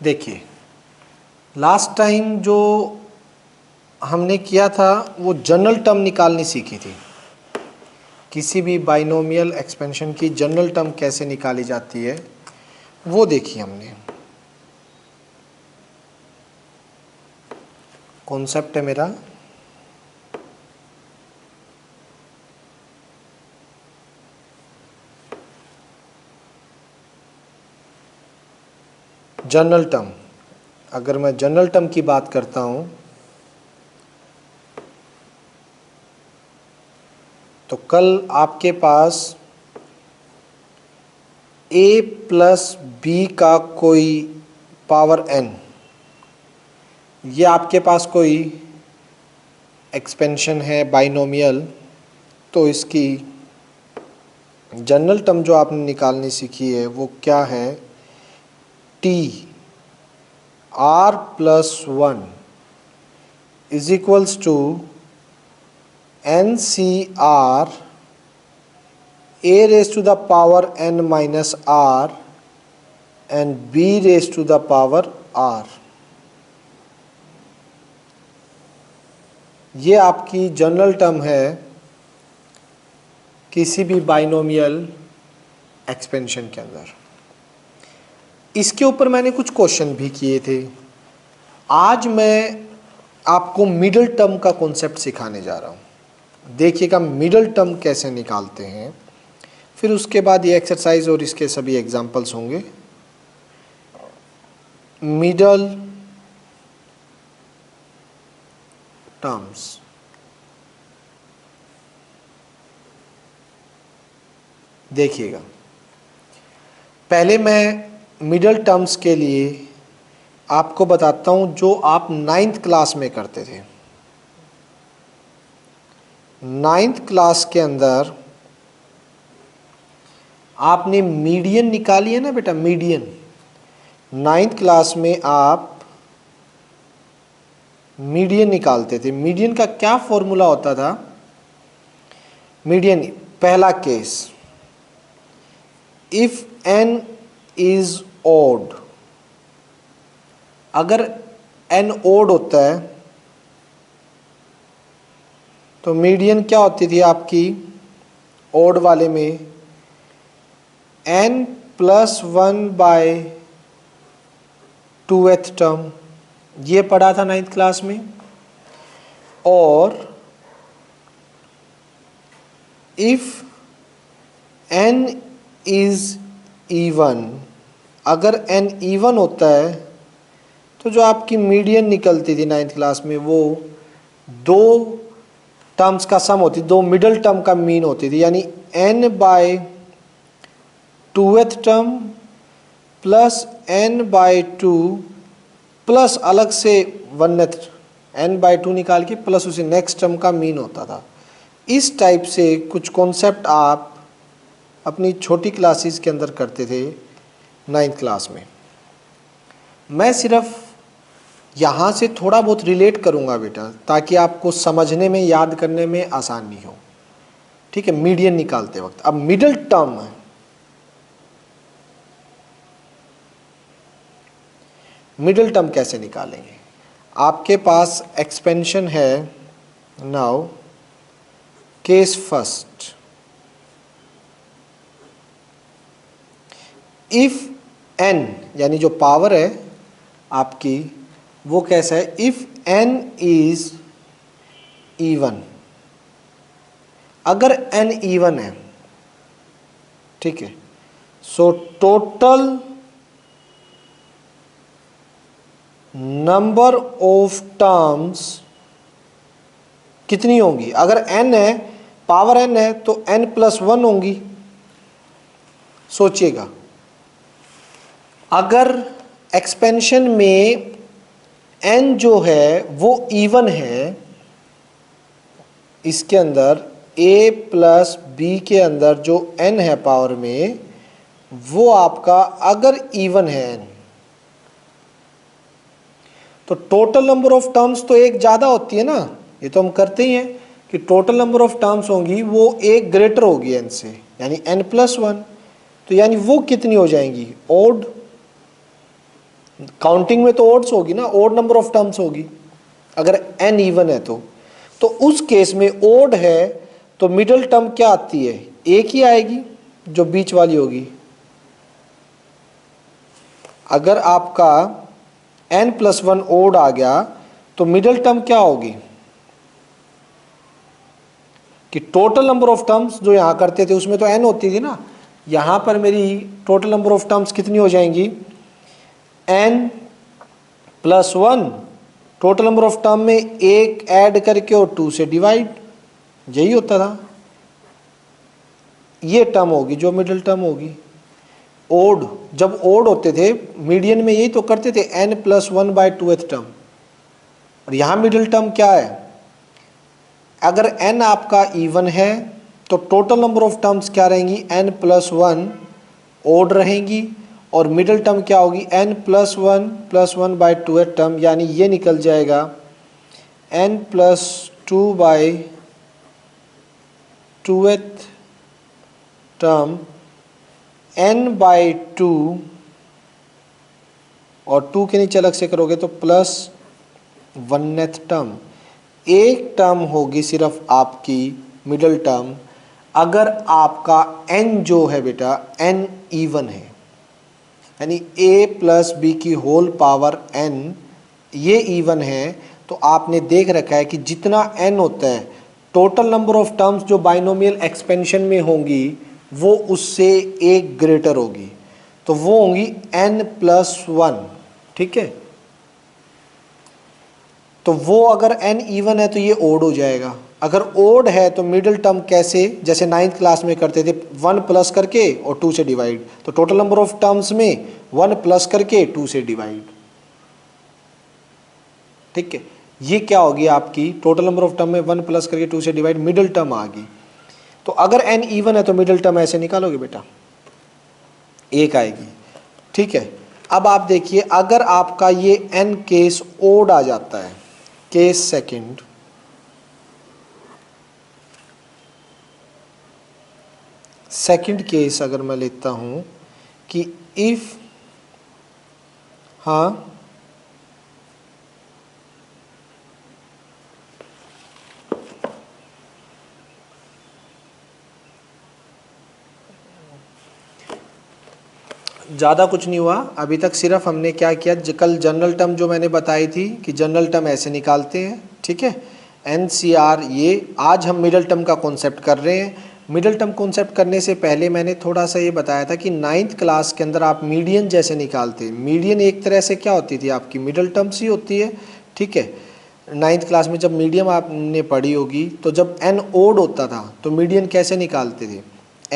देखिए, last time जो हमने किया था वो जनरल टर्म निकालनी सीखी थी। किसी भी बाइनोमियल एक्सपेंशन की जनरल टर्म कैसे निकाली जाती है वो देखी हमने। कॉन्सेप्ट है मेरा जनरल टर्म। अगर मैं जनरल टर्म की बात करता हूं तो कल आपके पास a प्लस बी का कोई पावर n, ये आपके पास कोई एक्सपेंशन है बाइनोमियल, तो इसकी जनरल टर्म जो आपने निकालनी सीखी है वो क्या है, t r plus 1 is equals to NCR a raised to the power n minus r and b raised to the power r। ये आपकी जनरल टर्म है किसी भी बाइनोमियल एक्सपेंशन के अंदर। इसके ऊपर मैंने कुछ क्वेश्चन भी किए थे। आज मैं आपको मिडिल टर्म का कॉन्सेप्ट सिखाने जा रहा हूँ। देखिएगा मिडिल टर्म कैसे निकालते हैं, फिर उसके बाद ये एक्सरसाइज और इसके सभी एग्जाम्पल्स होंगे। मिडल टर्म्स, देखिएगा पहले मैं मिडल टर्म्स के लिए आपको बताता हूं जो आप 9th क्लास में करते थे। 9th क्लास के अंदर आपने मीडियन निकाली है ना बेटा, मीडियन। 9th क्लास में आप मीडियन निकालते थे। मीडियन का क्या फॉर्मूला होता था? मीडियन, पहला case, if n is odd, अगर n ओड होता है तो मीडियन क्या होती थी आपकी ओड वाले में, n plus 1 bye 2th term. ये पढ़ा था 9th क्लास में। और इफ n इज इवन, अगर n इवन होता है तो जो आपकी मीडियन निकलती थी 9th क्लास में वो दो टर्म्स का सम होती, दो मिडल टर्म का मीन होती थी, यानी n बाय 2th term plus n by 2 plus अलग से 1th n बाय 2 निकाल के प्लस उसे नेक्स्ट टर्म का मीन होता था। इस टाइप से कुछ कॉन्सेप्ट आप अपनी छोटी क्लासेस के अंदर करते थे 9th क्लास में। मैं सिर्फ यहाँ से थोड़ा बहुत रिलेट करूँगा बेटा, ताकि आपको समझने में, याद करने में आसानी हो। ठीक है, मीडियन निकालते वक्त। अब मिडिल टर्म है, मिडिल टर्म कैसे निकालेंगे? आपके पास एक्सपेंशन है, now case first, if n यानी जो पावर है आपकी वो कैसा है, इफ n इज इवन, अगर n इवन है, ठीक है, so total number of terms कितनी होंगी? अगर n है, पावर n है तो n प्लस 1 होंगी। सोचिएगा, अगर एक्सपेंशन में n जो है वो इवन है, इसके अंदर a प्लस b के अंदर जो n है पावर में, वो आपका अगर इवन है n, तो टोटल नंबर ऑफ टर्म्स तो एक ज़्यादा होती है ना, ये तो हम करते ही हैं कि टोटल नंबर ऑफ टर्म्स होंगी वो एक ग्रेटर होगी n से, यानी n प्लस 1। तो यानी वो कितनी हो जाएंगी? ओड। काउंटिंग में तो ओड्स होगी ना, ओड नंबर ऑफ टर्म्स होगी अगर n इवन है तो उस केस में ओड है तो मिडिल टर्म क्या आती है, एक ही आएगी जो बीच वाली होगी। अगर आपका n+1 ओड आ गया तो मिडिल टर्म क्या होगी कि टोटल नंबर ऑफ टर्म्स जो यहां करते थे उसमें तो n होती थी ना, यहां पर मेरी टोटल नंबर ऑफ टर्म्स कितनी हो जाएंगी, n+1 total number of term में एक ऐड करके और 2 से डिवाइड, यही होता था। ये टर्म होगी जो मिडिल टर्म होगी। ओड, जब ओड होते थे मीडियन में यही तो करते थे, n+1/2th टर्म। और यहां मिडिल टर्म क्या है, अगर n आपका इवन है तो टोटल नंबर ऑफ टर्म्स क्या रहेंगी, n+1 ओड रहेंगी, और मिडिल टर्म क्या होगी, n+1/2th टर्म, यानी ये निकल जाएगा n+2/2th टर्म, n/2 और 2 के नीचे अलग से करोगे तो +1th टर्म। एक टर्म होगी सिर्फ आपकी मिडिल टर्म अगर आपका n जो है बेटा n इवन है, यानी a+b⁴n ये इवन है। तो आपने देख रखा है कि जितना n होता है टोटल नंबर ऑफ टर्म्स जो बाइनोमियल एक्सपेंशन में होंगी वो उससे एक ग्रेटर होगी, तो वो होंगी n+1, ठीक है। तो वो अगर n इवन है तो ये ओड हो जाएगा, अगर ओड है तो मिडिल टर्म कैसे, जैसे 9th क्लास में करते थे 1 प्लस करके और 2 से डिवाइड, तो टोटल नंबर ऑफ टर्म्स में 1 प्लस करके 2 से डिवाइड, ठीक है। ये क्या होगी आपकी टोटल नंबर ऑफ टर्म में 1 प्लस करके 2 से डिवाइड, मिडिल टर्म आ गई। तो अगर n इवन है तो मिडिल टर्म ऐसे निकालोगे बेटा, एक आएगी, ठीक है। अब आप देखिए अगर आपका ये n केस ओड आ जाता है, केस सेकंड, सेकंड केस अगर मैं लेता हूं कि इफ, हाँ ज़्यादा कुछ नहीं हुआ अभी तक, सिर्फ हमने क्या किया, कल जनरल टर्म जो मैंने बताई थी कि जनरल टर्म ऐसे निकालते हैं, ठीक है, NCR ये। आज हम मिडिल टर्म का कॉन्सेप्ट कर रहे हैं। मिडिल टर्म कॉन्सेप्ट करने से पहले मैंने थोड़ा सा ये बताया था कि 9th क्लास के अंदर आप मीडियन जैसे निकालते हैं, मीडियन एक तरह से क्या होती थी आपकी मिडिल टर्म्स ही होती है, ठीक है। 9th क्लास में जब मीडियम आपने पढ़ी होगी तो जब n ओड होता था तो मीडियन कैसे निकालते थे,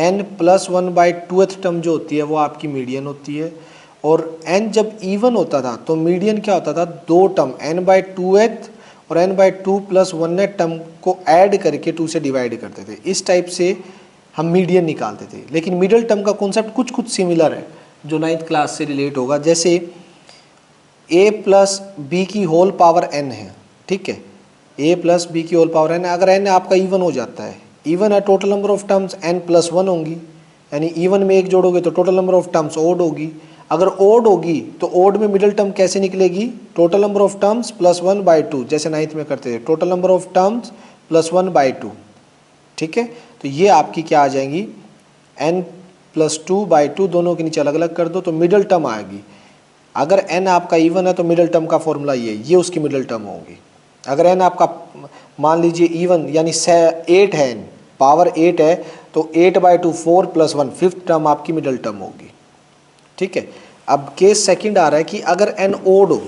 n+1/2th टर्म जो होती है वो आपकी मीडियन होती है। और n जब इवन होता था तो मीडियन क्या होता था, दो टर्म n/2th और n/2 + 1th टर्म को ऐड करके 2 से डिवाइड करते थे। इस टाइप से हम मीडियन निकालते थे। लेकिन मिडिल टर्म का कॉन्सेप्ट कुछ कुछ सिमिलर है जो 9th क्लास से रिलेट होगा। जैसे a+b⁴n है, ठीक है, a+b⁴n, अगर n आपका इवन हो जाता है, इवन है total number of terms n+1 होंगी, यानी इवन में एक जोड़ोगे तो total number of terms odd होगी। अगर ओड होगी तो ओड में मिडिल टर्म कैसे निकलेगी, टोटल नंबर ऑफ टर्म्स +1/2, जैसे 9th में करते थे, टोटल नंबर ऑफ टर्म्स +1/2, ठीक है। तो ये आपकी क्या आ जाएंगी, n+2/2, दोनों के नीचे अलग अलग कर दो तो मिडिल टर्म आएगी। अगर n आपका इवन है तो मिडिल टर्म का फॉर्मूला ये उसकी मिडिल टर्म होगी। अगर n आपका मान लीजिए इवन यानी 8 है, n पावर 8 है, तो 8/2 4 + 1 5th टर्म आपकी मिडिल टर्म होगी, ठीक है। अब केस सेकंड आ रहा है कि अगर n ओड हो,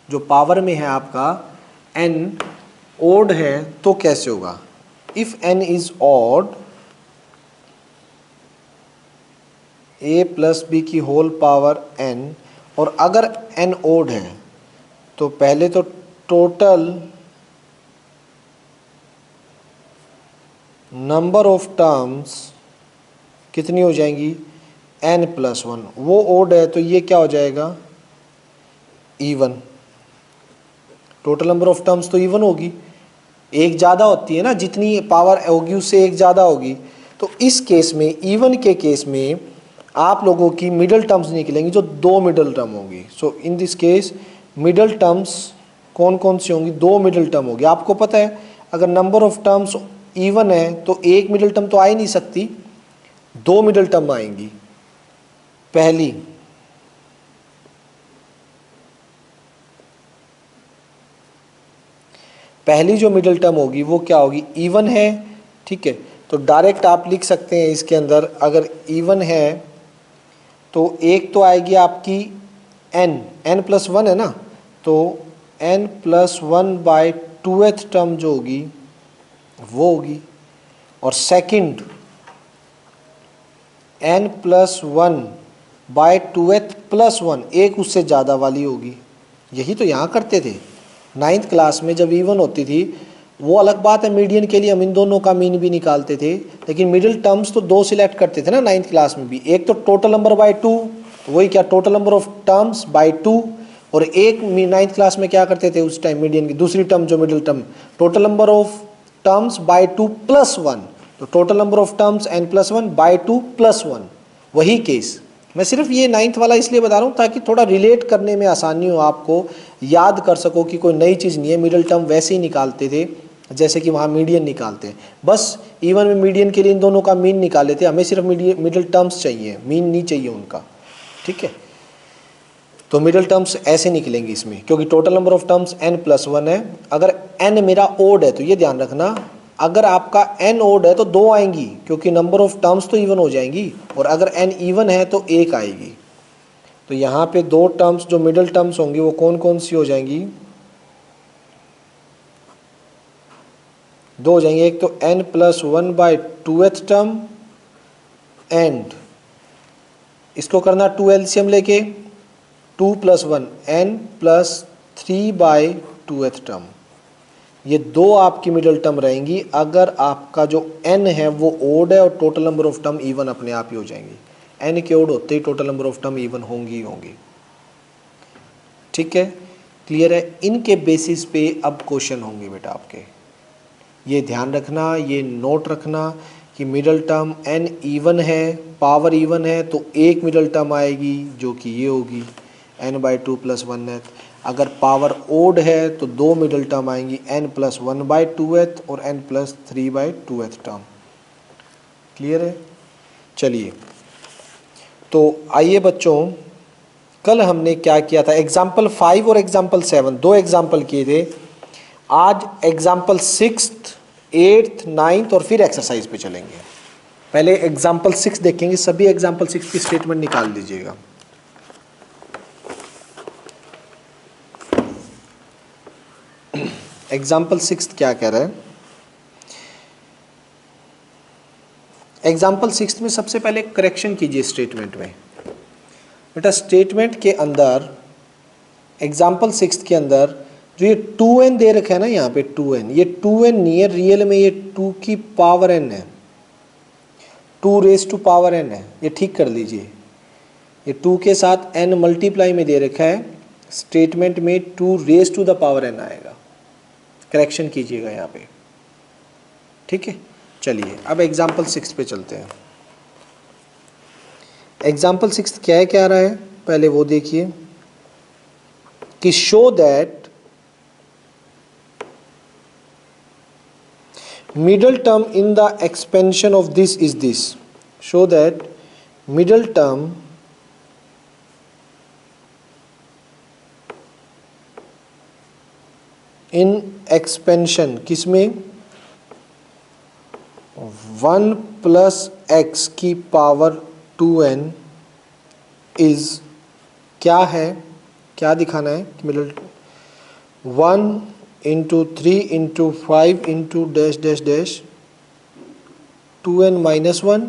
जो पावर में है आपका n ओड है तो कैसे होगा, if n is odd, a+b⁴n, और अगर n ओड है तो पहले तो टोटल नंबर ऑफ टर्म्स कितनी हो जाएंगी, n+1, वो ओड है तो ये क्या हो जाएगा, even. Total number of terms तो इवन होगी, एक ज़्यादा होती है ना, जितनी पावर होगी उससे एक ज़्यादा होगी। तो इस केस में, इवन के केस में आप लोगों की मिडल टर्म्स निकलेंगी जो दो मिडल टर्म होंगी। So in this case middle terms कौन कौन सी होंगी, दो मिडल टर्म होगी। आपको पता है अगर नंबर ऑफ टर्म्स इवन है तो एक मिडल टर्म तो आ ही नहीं सकती, दो मिडल टर्म आएंगी। पहली जो मिडल टर्म होगी वो क्या होगी, इवन है, ठीक है। तो डायरेक्ट आप लिख सकते हैं इसके अंदर, अगर इवन है तो एक तो आएगी आपकी n प्लस वन है ना, तो n प्लस वन बाय टूथ टर्म जो होगी वो होगी। और second n plus one by tooth plus one, एक उससे ज़्यादा वाली होगी। यही तो यहाँ करते थे 9th क्लास में जब इवन होती थी। वो अलग बात है, मीडियन के लिए हम इन दोनों का मीन भी निकालते थे, लेकिन मिडिल टर्म्स तो दो सिलेक्ट करते थे ना 9th क्लास में भी। एक तो टोटल नंबर बाय 2, वही क्या total number of terms by 2, और एक 9th क्लास में क्या करते थे उस टाइम मीडियन की दूसरी टर्म जो middle term, total number of terms by 2 plus 1। तो total number of terms n plus one by 2 plus 1, वही केस। मैं सिर्फ ये 9th वाला इसलिए बता रहा हूँ ताकि थोड़ा रिलेट करने में आसानी हो, आपको याद कर सको कि कोई नई चीज़ नहीं है। मिडिल टर्म वैसे ही निकालते थे जैसे कि वहाँ मीडियन निकालते हैं, बस इवन में मीडियन के लिए इन दोनों का मीन निकाल लेते हैं। हमें सिर्फ मिडिल टर्म्स चाहिए, मीन नहीं चाहिए उनका, ठीक है। तो मिडिल टर्म्स ऐसे निकलेंगे इसमें, क्योंकि total number of terms n plus one है। अगर n मेरा ओड है तो ये ध्यान रखना, अगर आपका n ओड है तो दो आएंगी, क्योंकि नंबर ऑफ टर्म्स तो इवन हो जाएंगी, और अगर n इवन है तो एक आएगी। तो यहाँ पे दो टर्म्स जो मिडिल टर्म्स होंगी वो कौन कौन सी हो जाएंगी, दो हो जाएंगी। एक तो n प्लस वन बाय टूथ टर्म, एंड इसको करना 2 एलसीएम लेके 2 plus one n plus 3 by टूथ टर्म। ये दो आपकी मिडिल टर्म रहेंगी अगर आपका जो n है वो ओड है और total number of term even अपने आप ही हो जाएंगी। n के ओड होते ही total number of term even होंगी ही होंगी, ठीक है। क्लियर है। इनके बेसिस पे अब क्वेश्चन होंगे बेटा आपके, ये ध्यान रखना, ये नोट रखना कि मिडिल टर्म n इवन है, पावर इवन है, तो एक मिडिल टर्म आएगी जो कि ये होगी n by two plus one एथ। अगर पावर ओड है तो दो मिडिल टर्म आएंगी n plus one by two th और n plus three by two th term. Clear है। चलिए, तो आइए बच्चों, कल हमने क्या किया था, एग्जाम्पल 5 और एग्जाम्पल 7 दो एग्जाम्पल किए थे। आज एग्जाम्पल 6th, 8th, 9th और फिर एक्सरसाइज पे चलेंगे। पहले एग्जाम्पल 6 देखेंगे, सभी एग्जाम्पल 6 की स्टेटमेंट निकाल दीजिएगा। एग्जाम्पल 6 क्या कह रहा है, एग्जाम्पल 6 में सबसे पहले करेक्शन कीजिए स्टेटमेंट में। बेटा स्टेटमेंट के अंदर एग्जाम्पल 6 के अंदर जो ये 2n दे रखा है ना, यहाँ पे 2n, ये 2n नहीं है, रियल में ये 2 की पावर n है, 2 रेस टू पावर n है। ये ठीक कर लीजिए, ये 2 के साथ n मल्टीप्लाई में दे रखा है, स्टेटमेंट में 2 raise to the power n आएगा। करेक्शन कीजिएगा यहाँ पे, ठीक है। चलिए अब एग्जाम्पल 6 पे चलते हैं। एग्जाम्पल 6 क्या है, क्या आ रहा है पहले वो देखिए कि show that middle term in the expansion of this is this. Show that middle term in expansion किसमें 1 प्लस x की पावर 2n is क्या है, क्या दिखाना है कि middle 1 into 3 into 5 into dash dash dash 2n minus one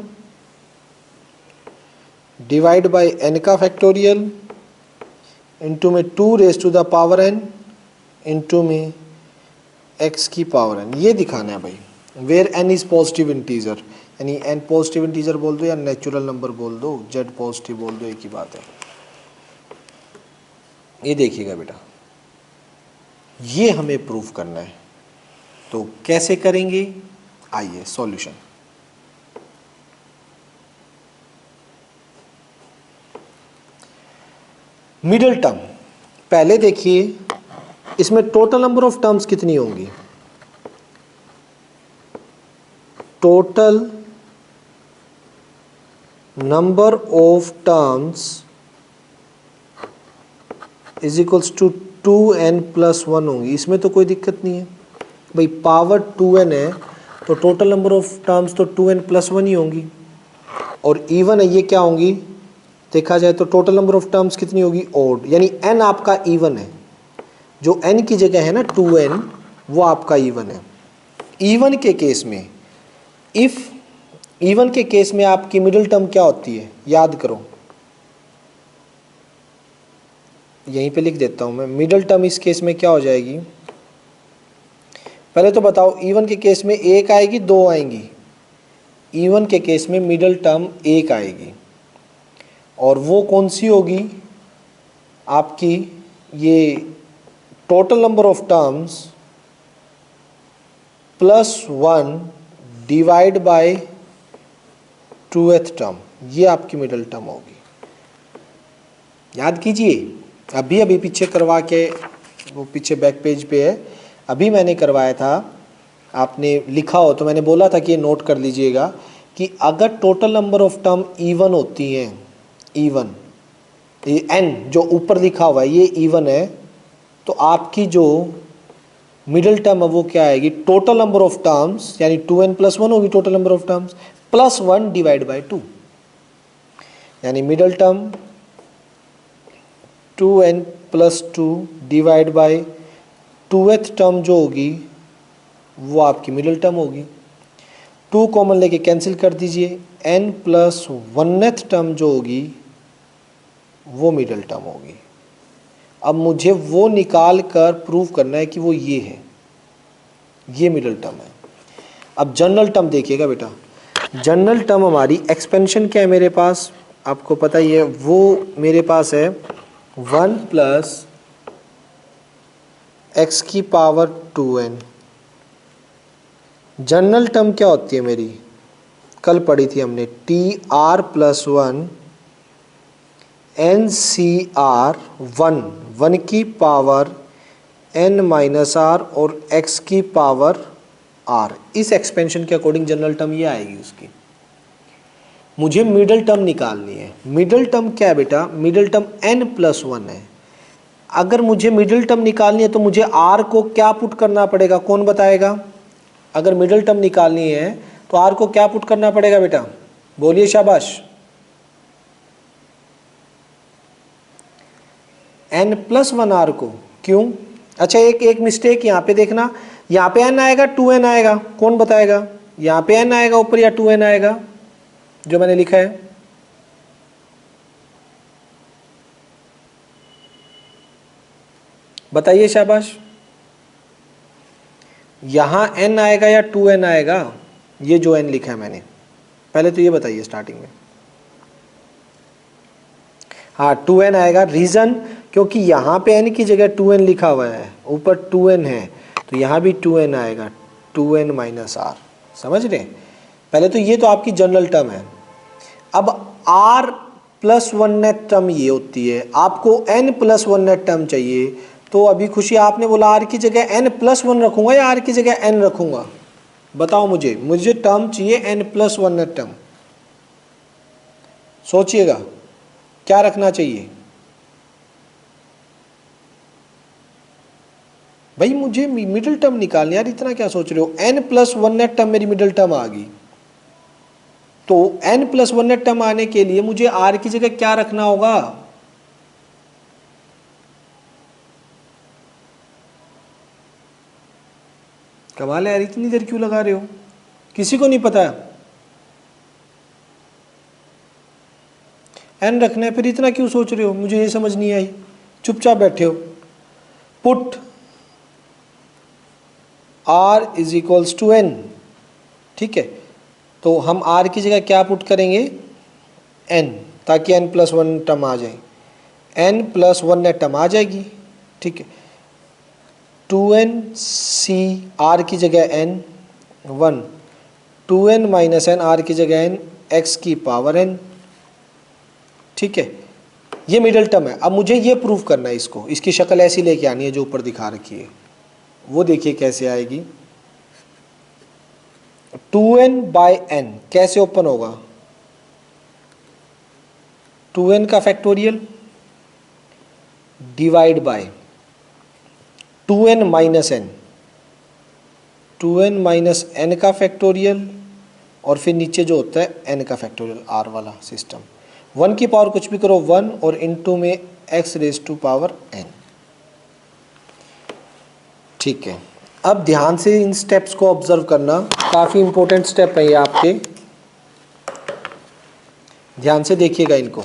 divide by n का factorial into में 2 raise to the power n into में x की पावर n। ये दिखाना है भाई, where n is positive integer, यानी n पॉजिटिव इंटीजर बोल दो या नेचुरल नंबर बोल दो, z पॉजिटिव बोल दो, एक ही बात है। ये देखिएगा बेटा, ये हमें प्रूफ करना है, तो कैसे करेंगे, आइए सॉल्यूशन। मिडिल टर्म, पहले देखिए इसमें टोटल नंबर ऑफ टर्म्स कितनी होंगी, total number of terms is equals to 2n+1 होंगी। इसमें तो कोई दिक्कत नहीं है भाई, पावर 2n है तो टोटल नंबर ऑफ टर्म्स तो 2n+1 ही होंगी। और इवन है ये क्या होंगी, देखा जाए तो टोटल नंबर ऑफ टर्म्स कितनी होगी, ओड, यानी n आपका इवन है, जो n की जगह है ना 2n, वो आपका इवन है। इवन के केस में, इफ इवन के केस में आपकी मिडिल टर्म क्या होती है, याद करो, यहीं पे लिख देता हूं मैं, मिडिल टर्म इस केस में क्या हो जाएगी, पहले तो बताओ इवन के केस में एक आएगी दो आएंगी, इवन के केस में मिडिल टर्म एक आएगी, और वो कौन सी होगी आपकी, ये total number of terms +1 divide by 2th term, ये आपकी मिडिल टर्म होगी। याद कीजिए, अभी पीछे करवा के, वो पीछे बैक पेज पे है, अभी मैंने करवाया था, आपने लिखा हो तो मैंने बोला था कि ये नोट कर लीजिएगा कि अगर total number of term even होती हैं, इवन, ये n जो ऊपर लिखा हुआ है ये इवन है, तो आपकी जो मिडिल टर्म है वो क्या आएगी, टोटल नंबर ऑफ टर्म्स यानी 2n+1 होगी total number of terms, +1 divide by 2, यानी middle term 2n+2 divide by 2th term जो होगी वो आपकी मिडिल टर्म होगी। 2 कॉमन लेके कैंसिल कर दीजिए, n+1th टर्म जो होगी वो मिडिल टर्म होगी। अब मुझे वो निकाल कर प्रूव करना है कि वो ये है, ये मिडिल टर्म है। अब जनरल टर्म देखिएगा बेटा, जनरल टर्म हमारी एक्सपेंशन क्या है मेरे पास, आपको पता ही है, वो मेरे पास है 1 + x⁴n। जनरल टर्म क्या होती है मेरी, कल पढ़ी थी हमने, tr+1 ncr1, 1n−r और x⁴r, इस एक्सपेंशन के अकॉर्डिंग जनरल टर्म ये आएगी उसकी। मुझे मिडिल टर्म निकालनी है। मिडिल टर्म क्या है बेटा, मिडिल टर्म n+1 है। अगर मुझे मिडिल टर्म निकालनी है तो मुझे r को क्या पुट करना पड़ेगा, कौन बताएगा? अगर मिडिल टर्म निकालनी है तो r को क्या पुट करना पड़ेगा बेटा, बोलिए शाबाश। n+1 r को, क्यों? अच्छा एक मिस्टेक यहाँ पे देखना, यहाँ पे n आएगा 2n आएगा, कौन बताएगा? यहाँ पे n आएगा ऊपर या 2n आएगा जो मैंने लिखा है? बताइए शाबाश। यहाँ n आएगा या 2n आएगा, ये जो n लिखा है मैंने, पहले तो ये बताइए स्टार्टिंग में। हाँ 2n आएगा, रीज़न क्योंकि यहाँ पे n की जगह 2n लिखा हुआ है, ऊपर 2n है, तो यहाँ भी 2n आएगा, 2n-r, समझ रहे? पहले तो ये तो आपकी जनरल टर्म है। अब r+1 टर्म ये होती है, आपको n+1 टर्म चाहिए, तो अभी खुशी आपने बोला r की जगह n+1 रखूँगा या r की जगह n रखूँगा, बताओ मुझे टर्म चाहिए n+1 टर्म, सोचिएगा क्या रखना चाहिए भाई, मुझे मिडिल टर्म निकालनी, यार इतना क्या सोच रहे हो? n+1 टर्म मेरी मिडिल टर्म आ गई, तो n+1 टर्म आने के लिए मुझे r की जगह क्या रखना होगा? कमाल है यार, इतनी देर क्यों लगा रहे हो? किसी को नहीं पता n रखना है, फिर इतना क्यों सोच रहे हो? मुझे ये समझ नहीं आई, चुपचाप बैठे हो। पुट r = n, ठीक है, तो हम r की जगह क्या पुट करेंगे? n, ताकि n+1 टर्म आ जाए, n+1 टर्म आ जाएगी, ठीक है। 2nc r की जगह n 1, 2n-n r की जगह n x⁴n, ठीक है। ये मिडल टर्म है। अब मुझे ये प्रूव करना है, इसको, इसकी शक्ल ऐसी लेके आनी है जो ऊपर दिखा रखी है। वो देखिए कैसे आएगी। 2n/n कैसे ओपन होगा? 2n का factorial divide bye 2n minus n, 2n minus n का फैक्टोरियल, और फिर नीचे जो होता है n का फैक्टोरियल, r वाला सिस्टम। 1 की पावर कुछ भी करो 1, और इनटू में x raise to power n। ठीक है, अब ध्यान से इन स्टेप्स को ऑब्जर्व करना, काफ़ी इंपॉर्टेंट स्टेप है ये आपके, ध्यान से देखिएगा इनको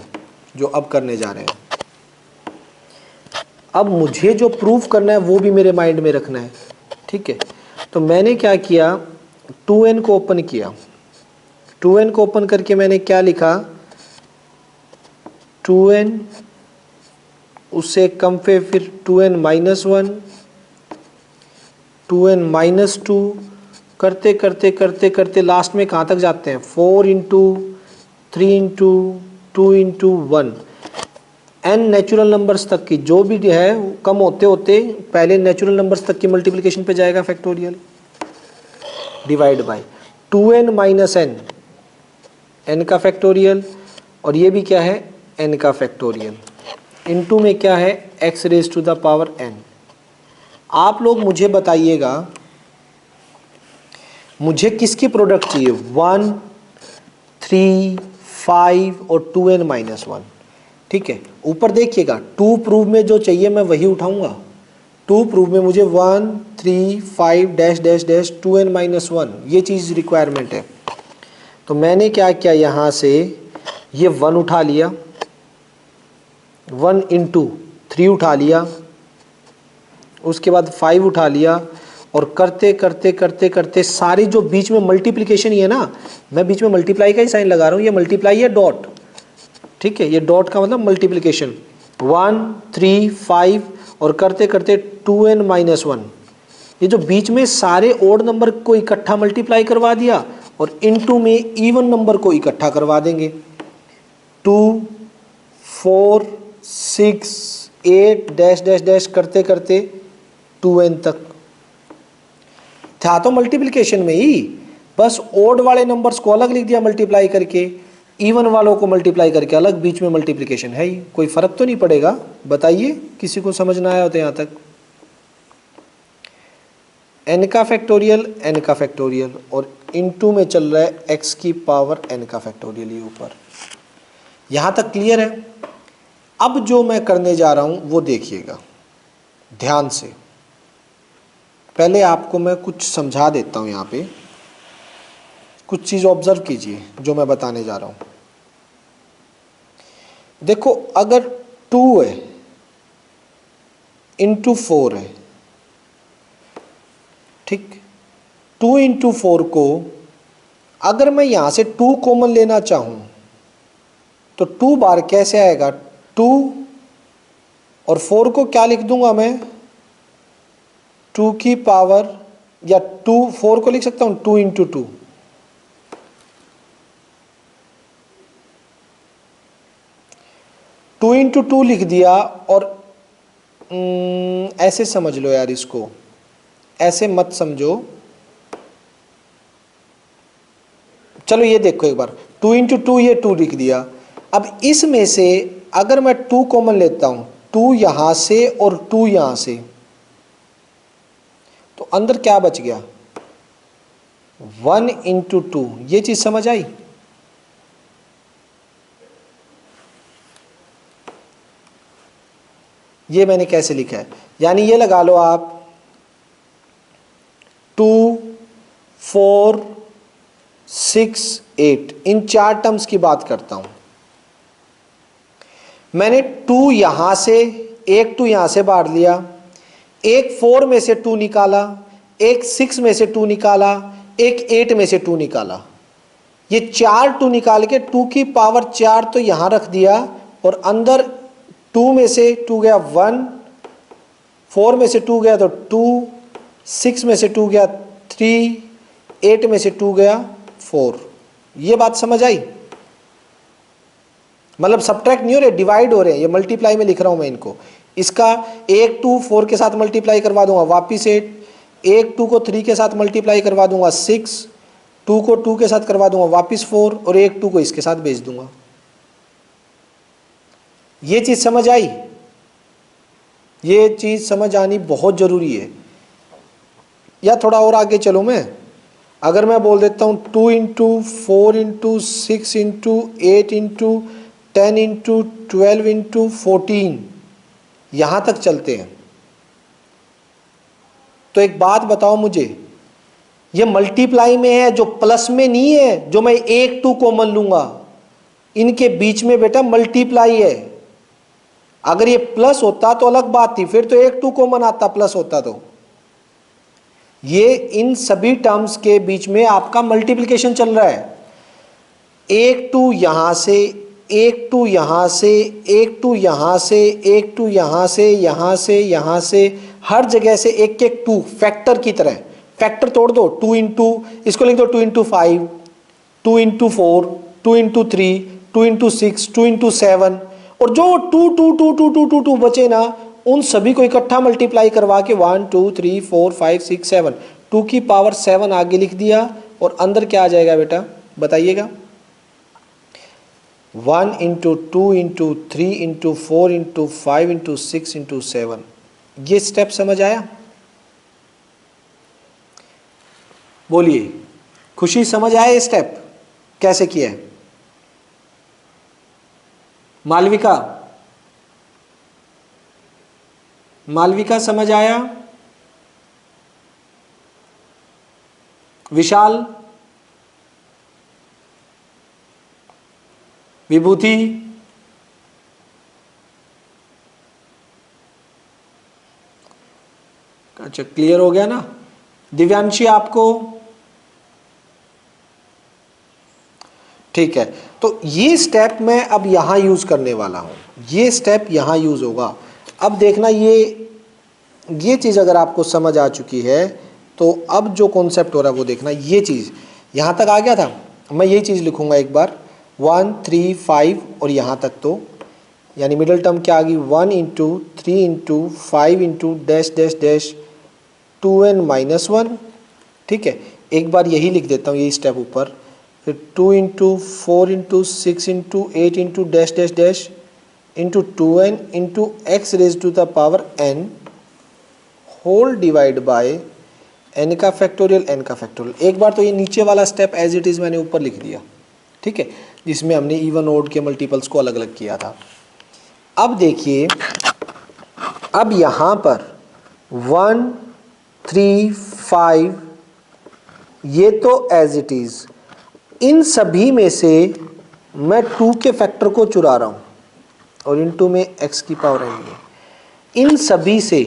जो अब करने जा रहे हैं। अब मुझे जो प्रूफ करना है वो भी मेरे माइंड में रखना है। ठीक है, तो मैंने क्या किया, 2n को ओपन किया। 2n को ओपन करके मैंने क्या लिखा, 2n, उससे कम पे फिर 2n माइनस 1, 2n माइनस 2, करते करते करते करते लास्ट में कहाँ तक जाते हैं, 4 into 3 into 2 into 1, n natural numbers तक की जो भी है, कम होते होते पहले नेचुरल नंबर्स तक की मल्टीप्लिकेशन पे जाएगा factorial, divide bye 2n minus n, n का फैक्टोरियल, और ये भी क्या है, n का फैक्टोरियल, इनटू में क्या है, x raise to the power n। आप लोग मुझे बताइएगा मुझे किसकी प्रोडक्ट चाहिए, 1, 3, 5 और 2n माइनस 1। ठीक है, ऊपर देखिएगा 2 प्रूव में जो चाहिए मैं वही उठाऊंगा। 2 प्रूव में मुझे 1, 3, 5 dash dash dash 2n minus 1, ये चीज़ रिक्वायरमेंट है। तो मैंने क्या किया, यहाँ से ये 1 उठा लिया, 1 इंटू 3 उठा लिया, उसके बाद 5 उठा लिया, और करते करते करते करते सारी जो बीच में मल्टीप्लिकेशन ही है ना, मैं बीच में मल्टीप्लाई का ही साइन लगा रहा हूँ, ये मल्टीप्लाई है डॉट। ठीक है, ये डॉट का मतलब मल्टीप्लिकेशन, 1, 3, 5 और करते करते 2n माइनस 1, ये जो बीच में सारे ओड नंबर को इकट्ठा मल्टीप्लाई करवा दिया, और इनटू में इवन नंबर को इकट्ठा करवा देंगे, 2, 4, 6, 8 डैश डैश डैश करते करते 2n तक। था तो मल्टीप्लिकेशन में ही, बस ओड वाले नंबर्स को अलग लिख दिया मल्टीप्लाई करके, इवन वालों को मल्टीप्लाई करके अलग, बीच में मल्टीप्लिकेशन है ही, कोई फर्क तो नहीं पड़ेगा। बताइए किसी को समझ ना आया हो तो यहाँ तक। n का फैक्टोरियल, n का फैक्टोरियल, और इनटू में चल रहा है x की पावर n का फैक्टोरियल, ये ऊपर। यहाँ तक क्लियर है? अब जो मैं करने जा रहा हूँ वो देखिएगा ध्यान से। पहले आपको मैं कुछ समझा देता हूँ, यहाँ पे कुछ चीज़ ऑब्जर्व कीजिए जो मैं बताने जा रहा हूँ। देखो, अगर 2 है इंटू 4 है, ठीक, 2 इंटू 4 को अगर मैं यहाँ से 2 कॉमन लेना चाहूँ तो 2 बार कैसे आएगा, 2 और 4 को क्या लिख दूंगा मैं, 2 की पावर, या 2, 4 को लिख सकता हूँ 2 इंटू 2, टू इंटू 2 लिख दिया। और ऐसे समझ लो यार, इसको ऐसे मत समझो, चलो ये देखो एक बार, 2 इंटू 2, ये 2 लिख दिया। अब इसमें से अगर मैं 2 कॉमन लेता हूं, 2 यहां से और 2 यहां से, तो अंदर क्या बच गया, 1 इंटू 2। ये चीज समझ आई? ये मैंने कैसे लिखा है, यानी ये लगा लो आप, 2, 4, 6, 8, इन 4 टर्म्स की बात करता हूं। मैंने 2 यहां से, एक 2 यहां से बाहर लिया, एक 4 में से 2 निकाला, एक 6 में से 2 निकाला, एक 8 में से 2 निकाला। ये 4 2 निकाल के 2 की पावर 4 तो यहां रख दिया, और अंदर 2 में से 2 गया 1, 4 में से 2 गया तो 2, 6 में से 2 गया 3, 8 में से 2 गया 4। ये बात समझ आई? मतलब सब्ट्रैक्ट नहीं हो रहे, डिवाइड हो रहे हैं, ये मल्टीप्लाई में लिख रहा हूँ मैं इनको। इसका 1 2 4 के साथ मल्टीप्लाई करवा दूंगा वापिस 8, 1 2 को 3 के साथ मल्टीप्लाई करवा दूंगा 6, 2 को 2 के साथ करवा दूंगा वापिस 4 और 1 2 को इसके साथ भेज दूंगा। ये चीज समझ आई? ये चीज समझ आनी बहुत जरूरी है। या थोड़ा और आगे चलो मैं, अगर मैं बोल देता हूं 2 into 4 into 6 into 8 into 10 into 12 into 14, यहां तक चलते हैं, तो एक बात बताओ मुझे, ये मल्टीप्लाई में है, जो प्लस में नहीं है, जो मैं 1 2 कॉमन लूंगा, इनके बीच में बेटा मल्टीप्लाई है। अगर ये प्लस होता तो अलग बात थी, फिर तो 1 2 कॉमन आता, प्लस होता तो। ये इन सभी टर्म्स के बीच में आपका मल्टीप्लिकेशन चल रहा है। 1 2 यहां से, 1 2 यहां से, 1 2 यहां से, 1 2 यहां से, यहां से, यहां से, हर जगह से एक एक 2 फैक्टर की तरह। फैक्टर तोड़ दो, 2 इंटू, इसको लिख दो 2 into 5, 2 into 4, 2 into 3, 2 into 6, 2 into 7, और जो 2 2 2 2 2 2 2 बचे ना, उन सभी को इकट्ठा मल्टीप्लाई करवा के 1 2 3 4 5 6 7, 2 की पावर 7 आगे लिख दिया, और अंदर क्या आ जाएगा बेटा बताइएगा? 1 into 2 into 3 into 4 into 5 into 6 into 7। ये स्टेप समझ आया? बोलिए, खुशी समझ आया ये स्टेप कैसे किया है? मालविका, मालविका समझ आया? विशाल, विभूति, अच्छा क्लियर हो गया ना? दिव्यांशी आपको? ठीक है, तो ये स्टेप मैं अब यहां यूज करने वाला हूं, ये स्टेप यहां यूज होगा। अब देखना, ये चीज अगर आपको समझ आ चुकी है तो अब जो कॉन्सेप्ट हो रहा है वो देखना। ये चीज यहां तक आ गया था, मैं यही चीज लिखूंगा एक बार, 1 3 5 और यहां तक, तो यानी मिडिल टर्म क्या आ गई? 1 into 3 into 5 into dash dash dash 2n minus 1। ठीक है, एक बार यही लिख देता हूँ, यही स्टेप ऊपर, फिर 2 into 4 into 6 into 8 into dash dash dash into 2n into x raise to the power n whole divide by n का फैक्टोरियल, n का फैक्टोरियल। एक बार तो ये नीचे वाला स्टेप एज इट इज मैंने ऊपर लिख दिया, ठीक है, जिसमें हमने इवन ओड के मल्टीपल्स को अलग अलग किया था। अब देखिए, अब यहां पर 1 3 5 ये तो एज इट इज, इन सभी में से मैं 2 के फैक्टर को चुरा रहा हूं और इनटू में x की पावर n है। इन सभी से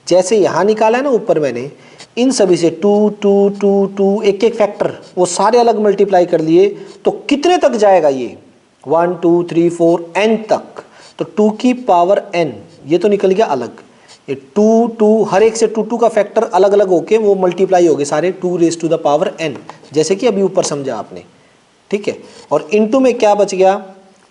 जैसे यहां निकाला है ना ऊपर मैंने, इन सभी से 2 2 2 2 एक एक फैक्टर वो सारे अलग मल्टीप्लाई कर लिए, तो कितने तक जाएगा ये? 1 2 3 4 n तक। तो 2 की पावर n ये तो निकल गया अलग, ये 2 2 हर एक से 2 2 का फैक्टर अलग अलग होके वो मल्टीप्लाई हो गए सारे 2 raise to the power n, जैसे कि अभी ऊपर समझा आपने, ठीक है। और इनटू में क्या बच गया?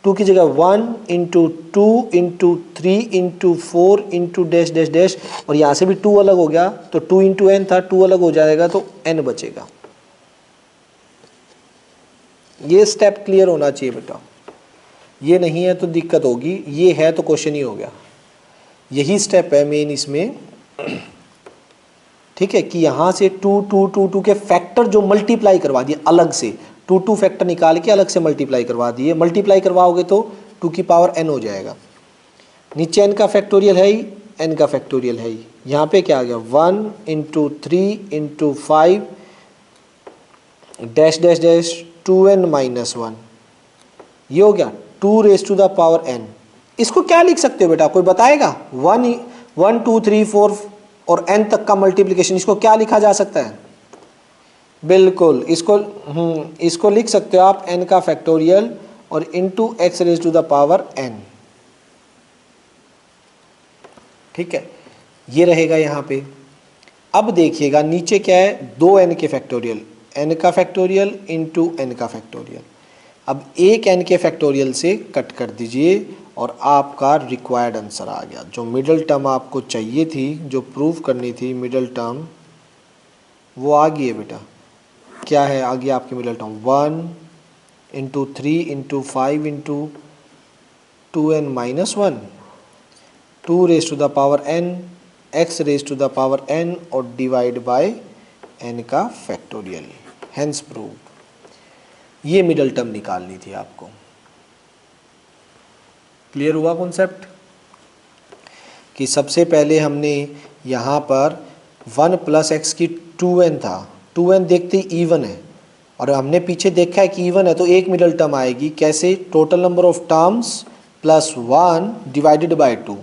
2 की जगह 1 into 2 into 3 into 4 into dash dash dash, और यहाँ से भी 2 अलग हो गया, तो 2 इंटू n था, 2 अलग हो जाएगा तो n बचेगा। ये स्टेप क्लियर होना चाहिए बेटा, ये नहीं है तो दिक्कत होगी, ये है तो क्वेश्चन ही हो गया। यही स्टेप है मेन इसमें, ठीक है, कि यहाँ से 2 2 2 2 के फैक्टर जो मल्टीप्लाई करवा दिए अलग से, 2 2 फैक्टर निकाल के अलग से मल्टीप्लाई करवा दिए, मल्टीप्लाई करवाओगे तो 2 की पावर n हो जाएगा। नीचे n का फैक्टोरियल है ही, n का फैक्टोरियल है ही, यहाँ पे क्या आ गया? 1 into 3 into 5 dash dash dash 2n minus 1, ये हो गया 2 raise to the power n। इसको क्या लिख सकते हो बेटा, कोई बताएगा? 1 2 3 4 और n तक का मल्टीप्लिकेशन, इसको क्या लिखा जा सकता है? बिल्कुल, इसको लिख सकते हो आप n का फैक्टोरियल और into x raise to the power n, ठीक है, ये रहेगा यहाँ पे। अब देखिएगा नीचे क्या है? 2n के फैक्टोरियल, n का फैक्टोरियल इंटू n का फैक्टोरियल। अब एक n के फैक्टोरियल से कट कर दीजिए और आपका रिक्वायर्ड आंसर आ गया। जो मिडल टर्म आपको चाहिए थी, जो प्रूव करनी थी मिडल टर्म, वो आ गई है बेटा। क्या है आ गया आपकी middle term? 1 into 3 into 5 into 2n-1, 2 raise to the power n, x raise to the power n और डिवाइड बाय n का फैक्टोरियल, हेंस प्रूव। ये मिडल टर्म निकालनी थी आपको। क्लियर हुआ कॉन्सेप्ट? कि सबसे पहले हमने यहाँ पर 1 प्लस एक्स की 2n था, 2n देखते ही इवन है और हमने पीछे देखा है कि इवन है तो एक मिडल टर्म आएगी। कैसे? Total number of terms plus 1 divided by 2।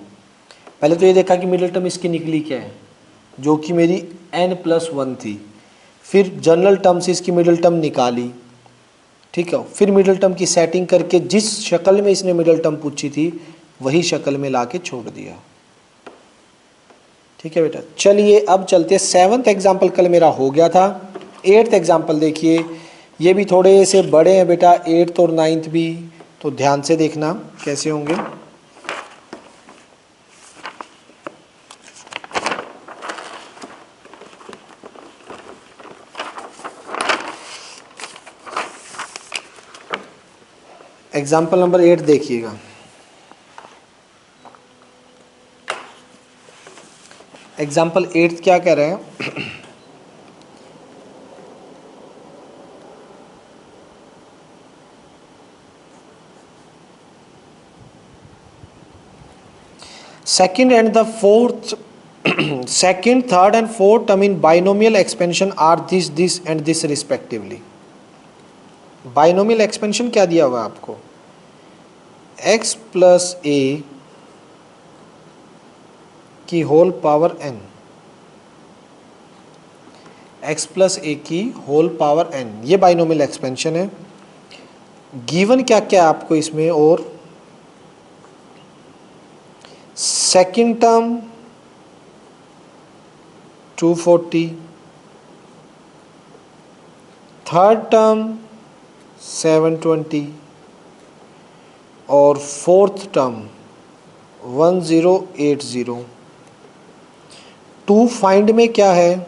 पहले तो ये देखा कि मिडल टर्म इसकी निकली क्या है, जो कि मेरी n+1 थी। फिर जनरल टर्म से इसकी मिडल टर्म निकाली, ठीक है। फिर मिडल टर्म की सेटिंग करके जिस शक्ल में इसने मिडल टर्म पूछी थी वही शक्ल में लाके छोड़ दिया, ठीक है बेटा। चलिए अब चलते, 7th एग्जाम्पल कल मेरा हो गया था। 8th एग्जाम्पल देखिए, ये भी थोड़े से बड़े हैं बेटा, 8th और 9th भी, तो ध्यान से देखना कैसे होंगे। एग्जाम्पल नंबर 8 देखिएगा। एग्जाम्पल 8 क्या कह रहे हैं? Second and the fourth second, third and fourth term in binomial expansion are this and this respectively. Binomial expansion क्या दिया हुआ है आपको? x प्लस ए की whole power n, x plus a की होल पावर n, ये binomial expansion है। Given क्या क्या आपको इसमें? और सेकेंड टर्म 240, थर्ड टर्म 720 और फोर्थ टर्म 1080। टू फाइंड में क्या है?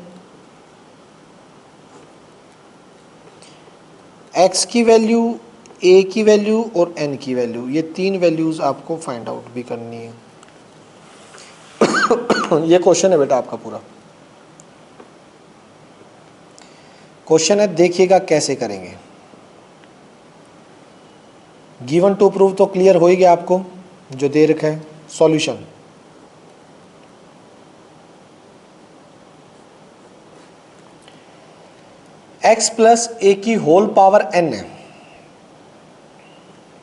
x की वैल्यू, a की वैल्यू और n की वैल्यू, ये तीन वैल्यूज आपको फाइंड आउट भी करनी है। ये क्वेश्चन है बेटा आपका पूरा। क्वेश्चन है, देखिएगा कैसे करेंगे। गिवन टू प्रूव तो क्लियर हो ही गया आपको, जो दे रखा है। सॉल्यूशन, x प्लस ए की होल पावर n है,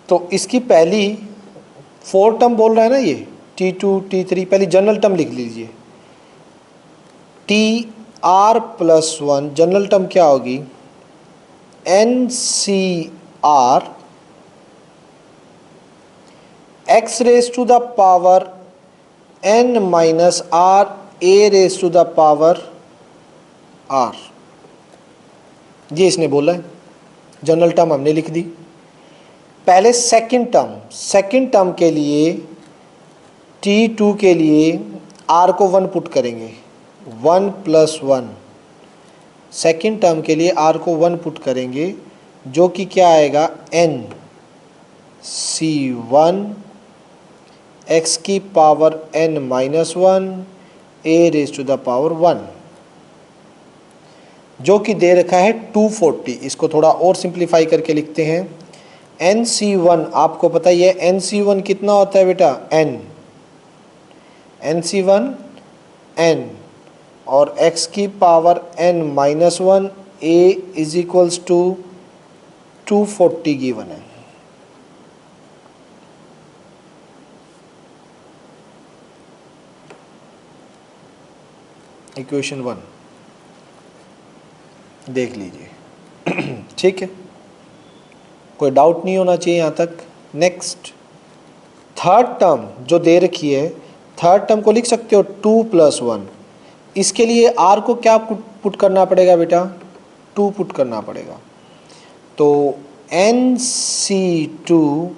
तो इसकी पहली 4 टर्म बोल रहा है ना ये, T2 T3, पहली जनरल टर्म लिख लीजिए। TR+1 जनरल टर्म क्या होगी? NCR x raise to the power n minus r a raise to the power r, ये इसने बोला है। जनरल टर्म हमने लिख दी। पहले सेकंड टर्म के लिए, T2 के लिए r को 1 पुट करेंगे, 1 + 1। सेकंड टर्म के लिए r को 1 पुट करेंगे, जो कि क्या आएगा? NC1 x की power n-1 a raise to the power 1, जो कि दे रखा है 240। इसको थोड़ा और सिंप्लीफाई करके लिखते हैं। NC1 आपको पता ही है, NC1 कितना होता है बेटा? n, NC1 n और x की power n-1 a is equals to 240 given है। इक्वेशन 1 देख लीजिए। ठीक है, कोई डाउट नहीं होना चाहिए यहाँ तक। नेक्स्ट, थर्ड टर्म जो दे रखी है, थर्ड टर्म को लिख सकते हो 2 + 1। इसके लिए r को क्या पुट करना पड़ेगा बेटा? 2 पुट करना पड़ेगा। तो n c two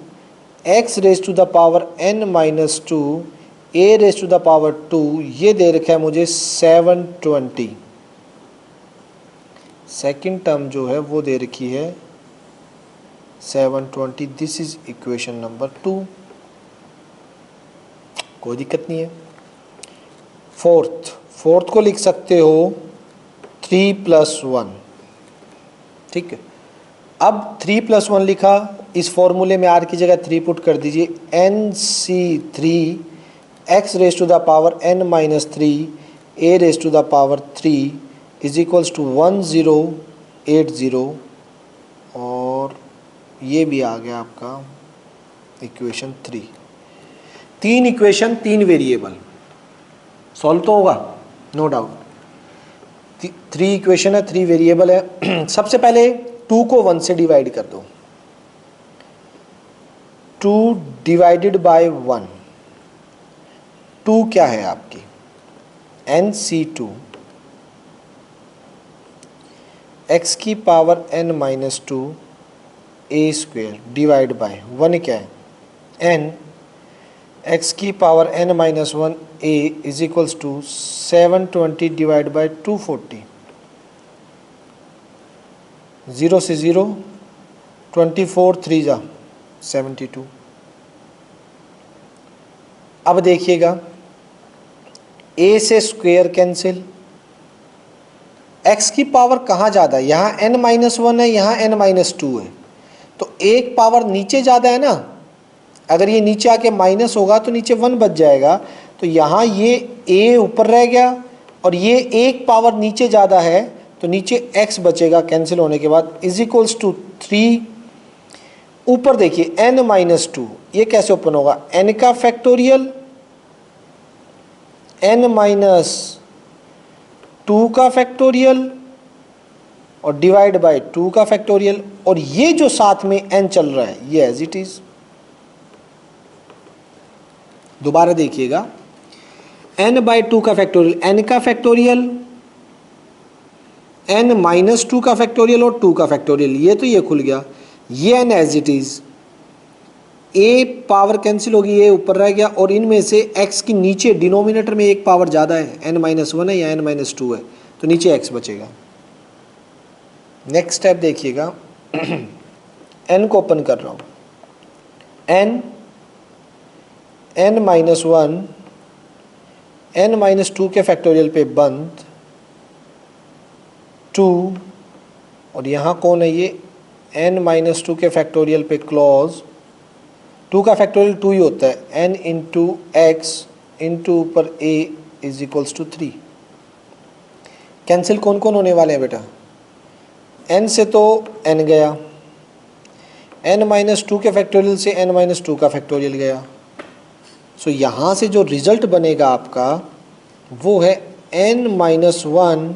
x raise to the power n minus two a raise to the power 2, ये दे रखा है मुझे 720। सेकेंड टर्म जो है वो दे रखी है 720। दिस इज इक्वेशन नंबर 2, कोई दिक्कत नहीं है। फोर्थ को लिख सकते हो 3+1, ठीक है। अब 3+1 लिखा, इस फॉर्मूले में आर की जगह 3 पुट कर दीजिए। N c three x raise to the power n minus 3 a raise to the power 3 is equals to 1080, और ये भी आ गया आपका इक्वेशन 3। 3 इक्वेशन 3 वेरिएबल, सॉल्व तो होगा नो डाउट। 3 इक्वेशन है, 3 वेरिएबल है। सबसे पहले 2 को 1 से डिवाइड कर दो। 2 डिवाइडेड बाय 1, 2 क्या है आपकी NC2 x की power n minus 2 a square divide by 1 क्या है n x की power n minus 1 a is equals to 720 divide by 240। 0 से 0, 24 3 जा 72। अब देखिएगा a से स्क्वेयर कैंसिल, x की पावर कहाँ ज़्यादा है, यहाँ n माइनस 1 है, यहाँ n माइनस 2 है, तो एक पावर नीचे ज़्यादा है ना। अगर ये नीचे आके माइनस होगा तो नीचे 1 बच जाएगा, तो यहाँ ये a ऊपर रह गया और ये एक पावर नीचे ज़्यादा है तो नीचे x बचेगा कैंसिल होने के बाद, इज इक्वल्स टू 3। ऊपर देखिए n माइनस 2, ये कैसे ओपन होगा, n का फैक्टोरियल n माइनस 2 का फैक्टोरियल और डिवाइड बाय 2 का फैक्टोरियल, और ये जो साथ में n चल रहा है ये एज इट इज। दोबारा देखिएगा, n बाय 2 का फैक्टोरियल, n का फैक्टोरियल, n माइनस 2 का फैक्टोरियल और 2 का फैक्टोरियल, ये तो ये खुल गया, ये n as it is. a power cancel होगी, a ऊपर रह गया, और इनमें से x की नीचे डिनोमिनेटर में एक पावर ज़्यादा है, n माइनस 1 है या n माइनस 2 है, तो नीचे x बचेगा। नेक्स्ट स्टेप देखिएगा, n को ओपन कर रहा हूँ, n माइनस 1 n माइनस 2 के फैक्टोरियल पे बंद 2, और यहाँ कौन है ये n माइनस 2 के फैक्टोरियल पे क्लॉज, 2 का फैक्टोरियल 2 ही होता है, n इंटू एक्स इंटू ऊपर a is equals to 3। Cancel कौन कौन होने वाले हैं बेटा, n से तो n गया, n माइनस 2 के फैक्टोरियल से n माइनस 2 का फैक्टोरियल गया, सो यहाँ से जो रिजल्ट बनेगा आपका वो है n minus 1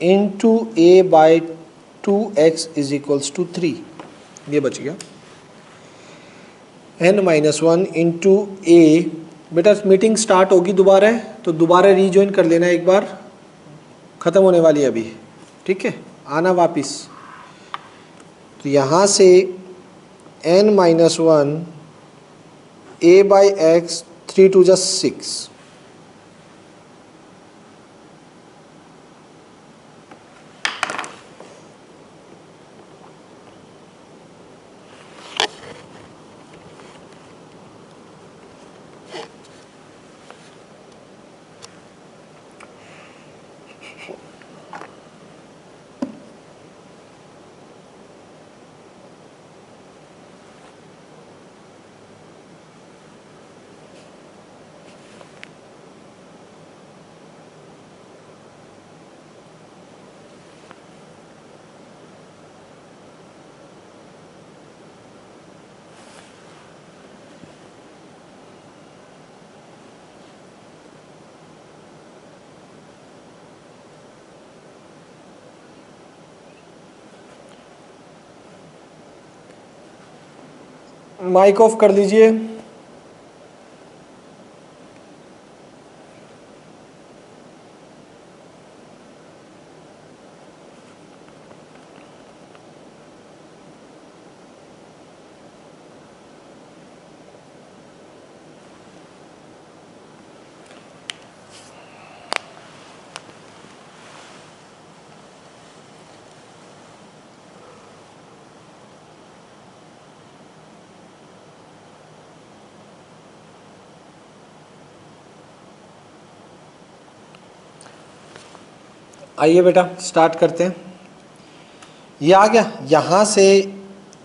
into a by 2x is equals to 3, ये बच गया। n माइनस 1 इंटू ए, बेटा मीटिंग स्टार्ट होगी दोबारा, तो दोबारा रीजॉइन कर लेना, एक बार ख़त्म होने वाली है अभी, ठीक है, आना वापिस। तो यहाँ से n minus 1 a by x 3 2 जा 6, माइक ऑफ कर लीजिए। आइए बेटा स्टार्ट करते हैं। ये आ गया। यहाँ से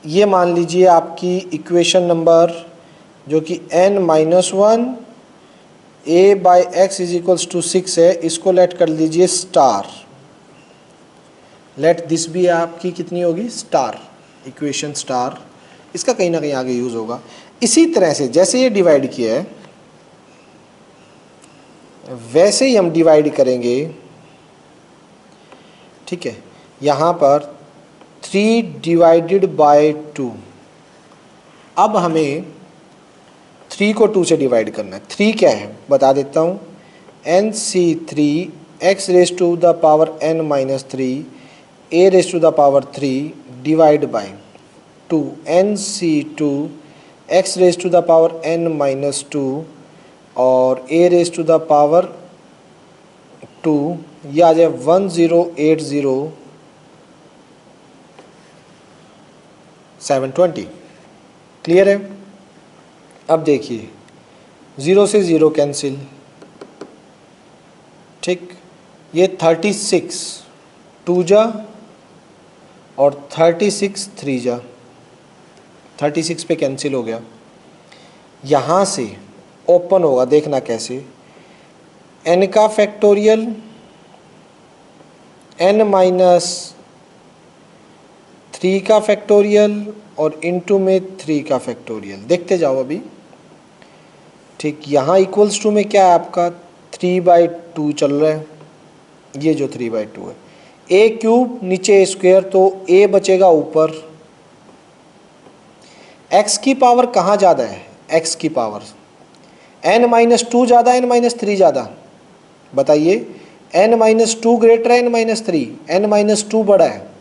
ये मान लीजिए आपकी इक्वेशन नंबर जो कि n-1 a by x is equals to 6 है, इसको लेट कर लीजिए स्टार। लेट दिस भी आपकी कितनी होगी, स्टार, इक्वेशन स्टार। इसका कहीं ना कहीं आगे यूज होगा। इसी तरह से जैसे ये डिवाइड किया है वैसे ही हम डिवाइड करेंगे। ठीक है, यहाँ पर 3 डिवाइडेड बाय 2। अब हमें 3 को 2 से डिवाइड करना है। 3 क्या है बता देता हूँ, nc3 x raise to the power n-3 a raise to the power 3 divide by 2 nc2 x raise to the power n-2 और a raise to the power 2, ये आ जाए 1080720। क्लियर है। अब देखिए 0 से 0 कैंसिल। ठीक, ये 36 2 जा और 36 3 जा, 36 पे कैंसिल हो गया। यहाँ से ओपन होगा, देखना कैसे, n का फैक्टोरियल n-3 का फैक्टोरियल और इनटू में 3 का फैक्टोरियल। देखते जाओ अभी। ठीक, यहाँ इक्वल्स टू में क्या है आपका 3/2 चल रहा है, ये जो 3/2 है। a क्यूब नीचे a स्क्वायर, तो a बचेगा ऊपर। x की पावर कहाँ ज़्यादा है, x की पावर n-2 ज़्यादा n-3 ज़्यादा, बताइए। n-2 ग्रेटर है n-3, n-2 बड़ा है,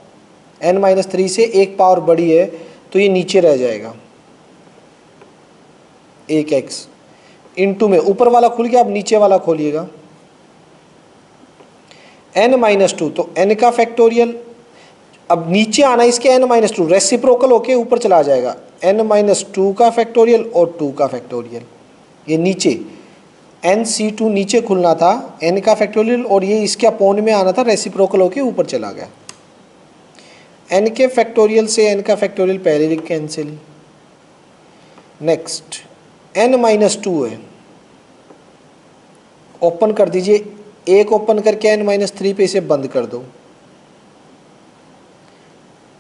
n-3 से एक पावर बड़ी है, तो ये नीचे रह जाएगा। एक x इंटू में ऊपर वाला खुल गया, अब नीचे वाला खोलिएगा n-2, तो n का फैक्टोरियल, अब नीचे आना इसके n-2 रेसिप्रोकल होके ऊपर चला जाएगा, n-2 का फैक्टोरियल और 2 का फैक्टोरियल। ये नीचे nc2 नीचे खुलना था n का फैक्टोरियल, और ये इसके अपोन में आना था, रेसिप्रोकल होके ऊपर चला गया। n के फैक्टोरियल से n का फैक्टोरियल पहले कैंसिल। नेक्स्ट n-2 है, ओपन कर दीजिए, एक ओपन करके n-3 पे इसे बंद कर दो।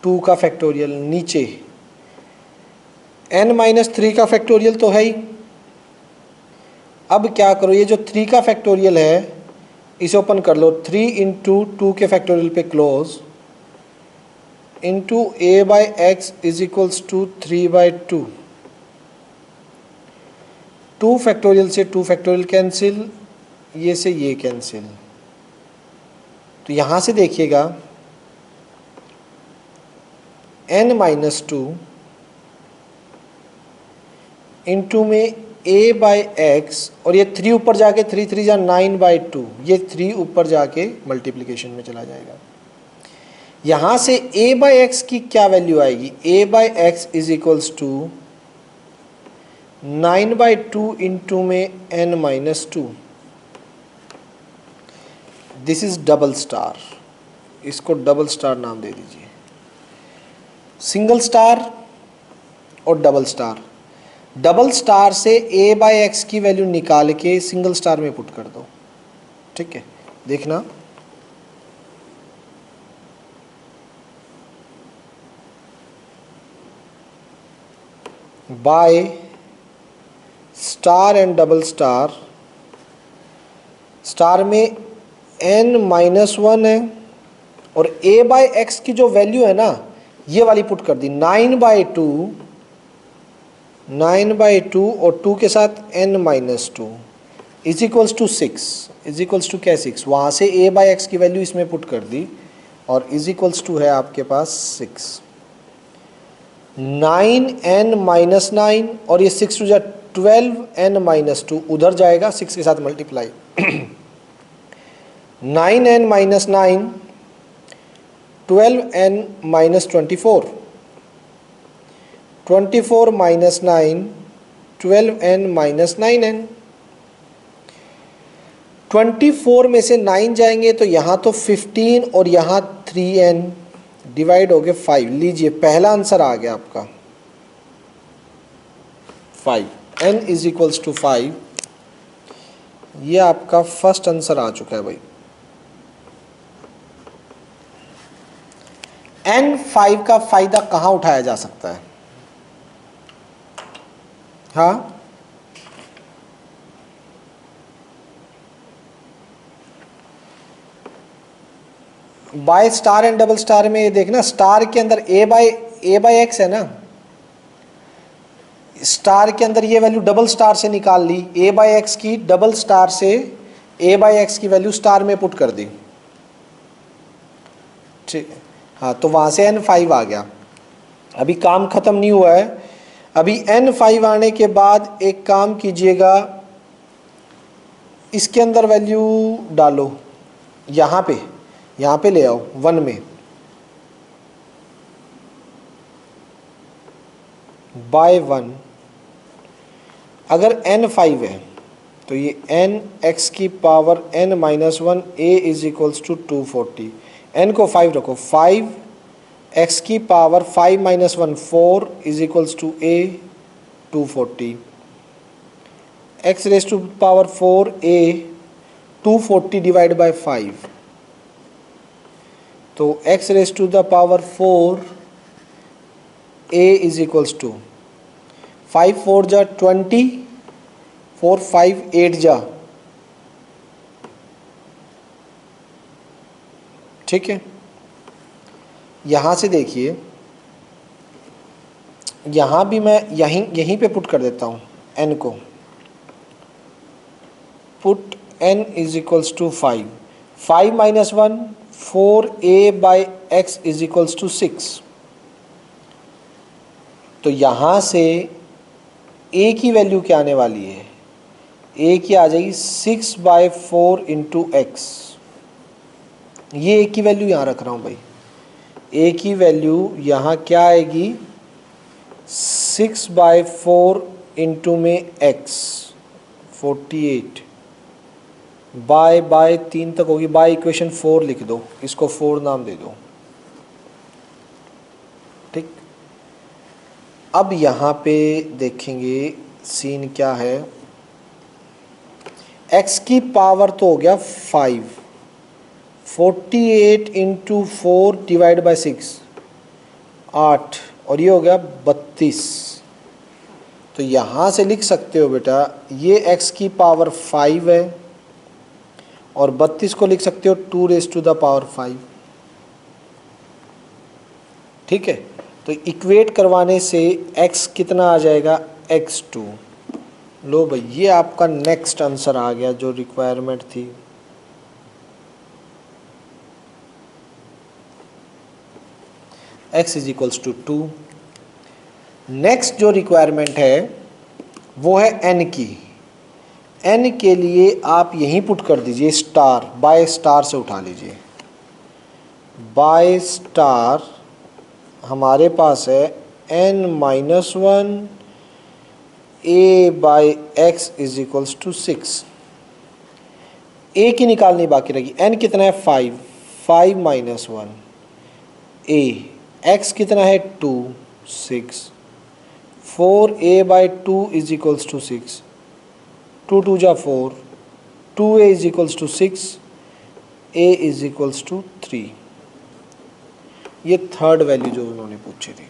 2 का फैक्टोरियल नीचे, n-3 का फैक्टोरियल तो है ही। अब क्या करो, ये जो 3 का फैक्टोरियल है इसे ओपन कर लो, 3 इंटू 2 के फैक्टोरियल पे close, into a by x is equals to 3/2। 2 factorial से 2 फैक्टोरियल कैंसिल, ये से ये कैंसिल। तो यहाँ से देखिएगा n-2 इंटू में a बाई एक्स, और ये 3 ऊपर जाके 3 3 जा 9/2, ये 3 ऊपर जाके मल्टीप्लिकेशन में चला जाएगा। यहाँ से a बाई एक्स की क्या वैल्यू आएगी, a by x is equals to 9/2 into में n-2। This is double star, इसको डबल स्टार नाम दे दीजिए। सिंगल स्टार और डबल स्टार, डबल स्टार से a बाई एक्स की वैल्यू निकाल के सिंगल स्टार में पुट कर दो। ठीक है, देखना by star and double star, star में n-1 है और a बाई एक्स की जो वैल्यू है ना ये वाली पुट कर दी, 9/2 और 2 के साथ n-2 is equals to 6, is equals to क्या 6, वहाँ से a बाई एक्स की वैल्यू इसमें पुट कर दी और इज इक्वल्स टू है आपके पास 6। 9n-9 और ये 6 टू जा 12n-2 उधर जाएगा, 6 के साथ multiply. 9n-9 12n-24, 24 - 9 12n - 9n, 24 में से 9 जाएंगे तो यहाँ तो 15 और यहाँ 3n डिवाइड हो गए 5। लीजिए पहला आंसर आ गया आपका 5, n इज इक्वल्स टू 5। ये आपका फर्स्ट आंसर आ चुका है भाई। n5 का फायदा कहाँ उठाया जा सकता है? हाँ, by star and double star में ये देखना, स्टार के अंदर a बाय एक्स है ना, स्टार के अंदर ये वैल्यू डबल स्टार से निकाल ली, a बाय एक्स की डबल स्टार से a बाय एक्स की वैल्यू स्टार में पुट कर दी। ठीक, हाँ, तो वहाँ से n5 आ गया। अभी काम खत्म नहीं हुआ है, अभी n5 आने के बाद एक काम कीजिएगा, इसके अंदर वैल्यू डालो, यहाँ पे ले आओ 1 में, बाय 1। अगर n5 है तो ये n x की power n minus 1 a is equals to 240। n को 5 रखो, 5 x की power 5 minus 1 4 is equals to a 240। x raise to power 4 a 240 divide by 5, तो x raise to the power 4 a is equals to 5 4 जा 20, 4 5 8 जा, ठीक है। यहाँ से देखिए, यहाँ भी मैं यहीं पे पुट कर देता हूँ n को, put n is equals to 5, 5 minus 1 4a by x is equals to 6। तो यहाँ से a की वैल्यू क्या आने वाली है? a की आ जाएगी 6 बाई 4 इंटू एक्स। ये a की वैल्यू यहाँ रख रहा हूँ भाई, a की वैल्यू यहाँ क्या आएगी? 6 बाई 4 इंटू में x 48, बाय 3 तक होगी, बाय इक्वेशन 4 लिख दो, इसको 4 नाम दे दो, ठीक। अब यहाँ पे देखेंगे सीन क्या है। x की पावर तो हो गया 5, 48 इंटू 4 डिवाइड बाई 6 8, और ये हो गया 32। तो यहाँ से लिख सकते हो बेटा, ये x की पावर 5 है और 32 को लिख सकते हो 2 रेज टू द पावर 5, ठीक है। तो इक्वेट करवाने से x कितना आ जाएगा? x2। लो भाई, ये आपका नेक्स्ट आंसर आ गया जो रिक्वायरमेंट थी। x is equals to 2। Next जो रिक्वायरमेंट है वो है n की। n के लिए आप यहीं पुट कर दीजिए स्टार, बाय स्टार से उठा लीजिए। बाय स्टार हमारे पास है n minus 1 a by x is equals to 6। a की निकालनी बाकी रहेगी, n कितना है? 5, 5 माइनस 1 a, x कितना है? 2 6, 4a by 2 is equals to 6, 2 2 जा 4, 2a is equals to 6, a is equals to 3। ये थर्ड वैल्यू जो उन्होंने पूछी थी।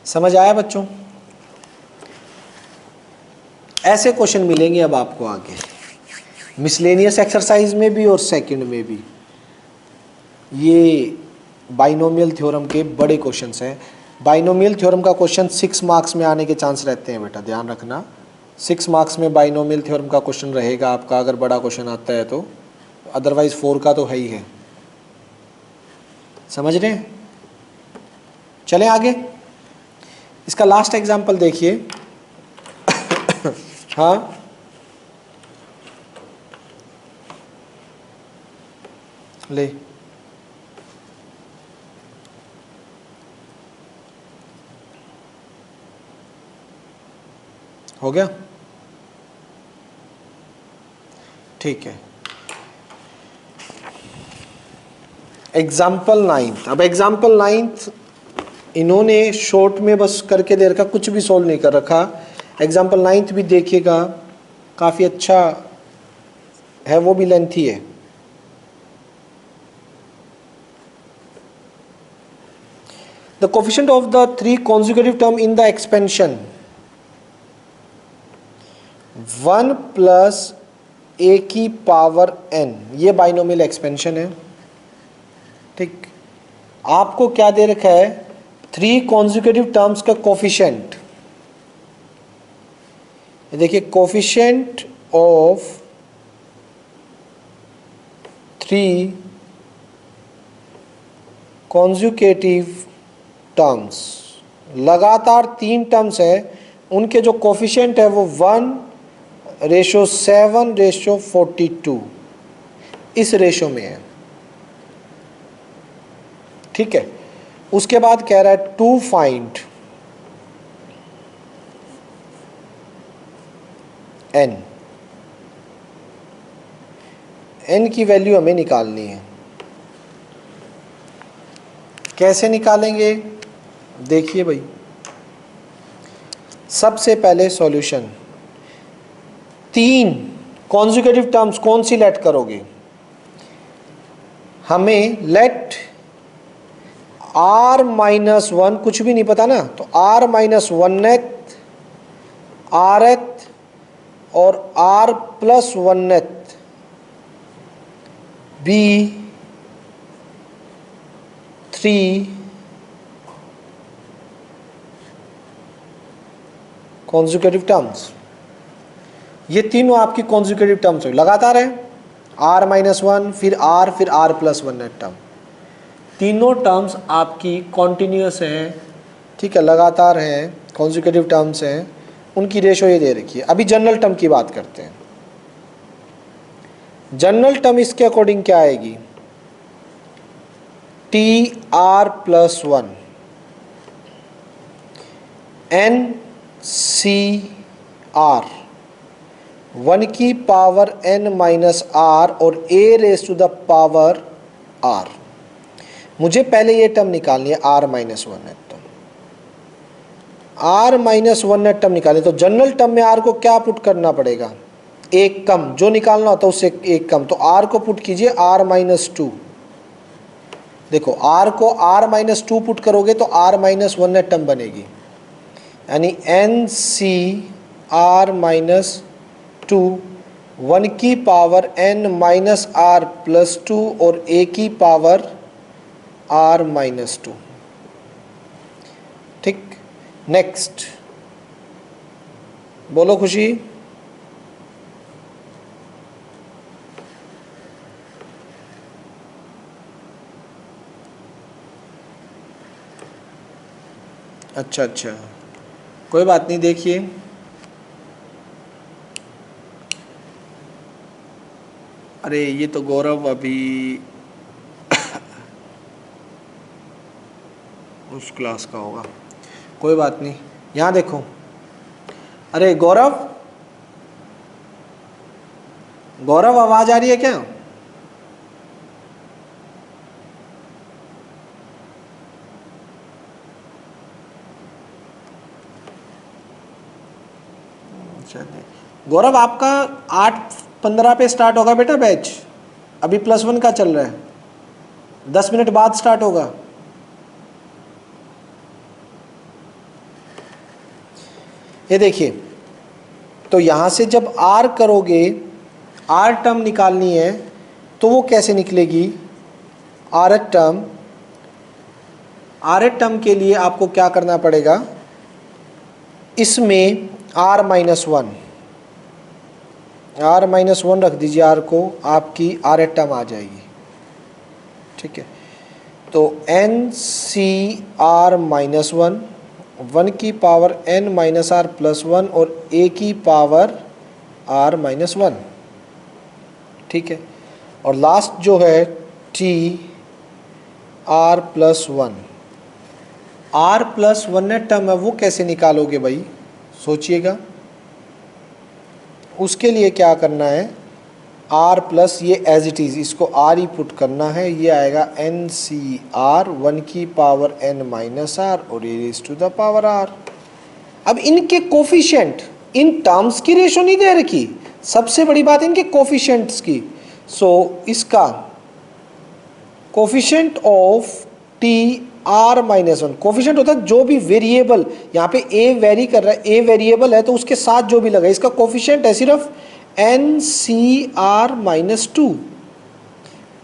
समझ आया बच्चों? ऐसे क्वेश्चन मिलेंगे अब आपको आगे, मिसलेनियस एक्सरसाइज में भी और सेकंड में भी। ये बाइनोमियल थ्योरम के बड़े क्वेश्चंस हैं। बाइनोमियल थ्योरम का क्वेश्चन 6 मार्क्स में आने के चांस रहते हैं बेटा, ध्यान रखना। 6 मार्क्स में बाइनोमियल थ्योरम का क्वेश्चन रहेगा आपका, अगर बड़ा क्वेश्चन आता है तो। अदरवाइज 4 का तो है ही है। समझ रहे हैं? चलें आगे। इसका लास्ट एग्जाम्पल देखिए। हाँ, ले हो गया, ठीक है। एग्जाम्पल 9। अब एग्जाम्पल 9 इन्होंने शॉर्ट में बस करके दे रखा, कुछ भी सॉल्व नहीं कर रखा। एग्जाम्पल 9 भी देखिएगा, काफ़ी अच्छा है, वो भी लेंथी है। The coefficient of the 3 consecutive term in the expansion 1 plus a की पावर n, ये बाइनोमियल एक्सपेंशन है। ठीक, आपको क्या दे रखा है, 3 consecutive टर्म्स का कोफिशिएंट। देखिए कोफिशिएंट ऑफ 3 consecutive टर्म्स, लगातार 3 टर्म्स है, उनके जो कोफिशिएंट है वो 1:7:42 इस रेशो में है। ठीक है, उसके बाद कह रहा है टू फाइंड n, n की वैल्यू हमें निकालनी है। कैसे निकालेंगे, देखिए भाई, सबसे पहले सॉल्यूशन, 3 कॉन्जिक्यूटिव टर्म्स कौन सी लेट करोगे, हमें लेट r-1, कुछ भी नहीं पता ना, तो r-1th, rth और r+1th बी 3 कॉन्जिक्यूटिव टर्म्स। ये तीनों आपकी कॉन्जिक्यूटिव टर्म्स हो, लगातार है, r-1 फिर फिर r+1th टर्म, तीनों टर्म्स आपकी कॉन्टिन्यूस हैं। ठीक है, लगातार हैं, कॉन्जिक्यूटिव टर्म्स हैं, उनकी रेशो ये दे रखी है। अभी जनरल टर्म की बात करते हैं। जनरल टर्म इसके अकॉर्डिंग क्या आएगी, tr+1 ncr 1 की पावर n माइनस r और a⁻r। मुझे पहले ये टर्म निकालनी है r-1 टर्म, r-1 टर्म निकालनी, तो जनरल टर्म में r को क्या पुट करना पड़ेगा, एक कम, जो निकालना होता है उससे एक कम, तो r को पुट कीजिए r-2। देखो r को r-2 पुट करोगे तो r-1 टर्म बनेगी, यानी ncr-2 1 की पावर n माइनस r+2 और a की पावर r-2। ठीक, नेक्स्ट बोलो खुशी। अच्छा अच्छा, कोई बात नहीं, देखिए अरे ये तो गौरव अभी उस क्लास का होगा, कोई बात नहीं। यहाँ देखो, अरे गौरव, गौरव आवाज आ रही है क्या, गौरव आपका 8:15 पे स्टार्ट होगा बेटा बैच, अभी +1 का चल रहा है, 10 मिनट बाद स्टार्ट होगा। ये देखिए, तो यहाँ से जब r करोगे, r टर्म निकालनी है, तो वो कैसे निकलेगी, rth टर्म के लिए आपको क्या करना पड़ेगा, इसमें r-1 रख दीजिए, r को, आपकी rth टर्म आ जाएगी। ठीक है, तो ncr-1 1 की पावर n माइनस r+1 और a की पावर r-1। ठीक है, और लास्ट जो है tr+1, r+1 टर्म है, वो कैसे निकालोगे भाई, सोचिएगा। उसके लिए क्या करना है, आर प्लस ये एज इट इज़, इसको आर ही पुट करना है, ये आएगा एन सी आर 1 की पावर एन माइनस आर और ये raise to the power r. अब इनके कोफिशिएंट, इन टर्म्स की रेशो नहीं दे रखी, सबसे बड़ी बात इनके कोफिशिएंट्स की। सो इसका coefficient of T R minus 1, coefficient होता है जो भी वेरिएबल, यहाँ पे ए वेरी कर रहा है, ए वेरिएबल है तो उसके साथ जो भी लगा, इसका कोफिशिएंट है सिर्फ एन सी आर माइनस 2।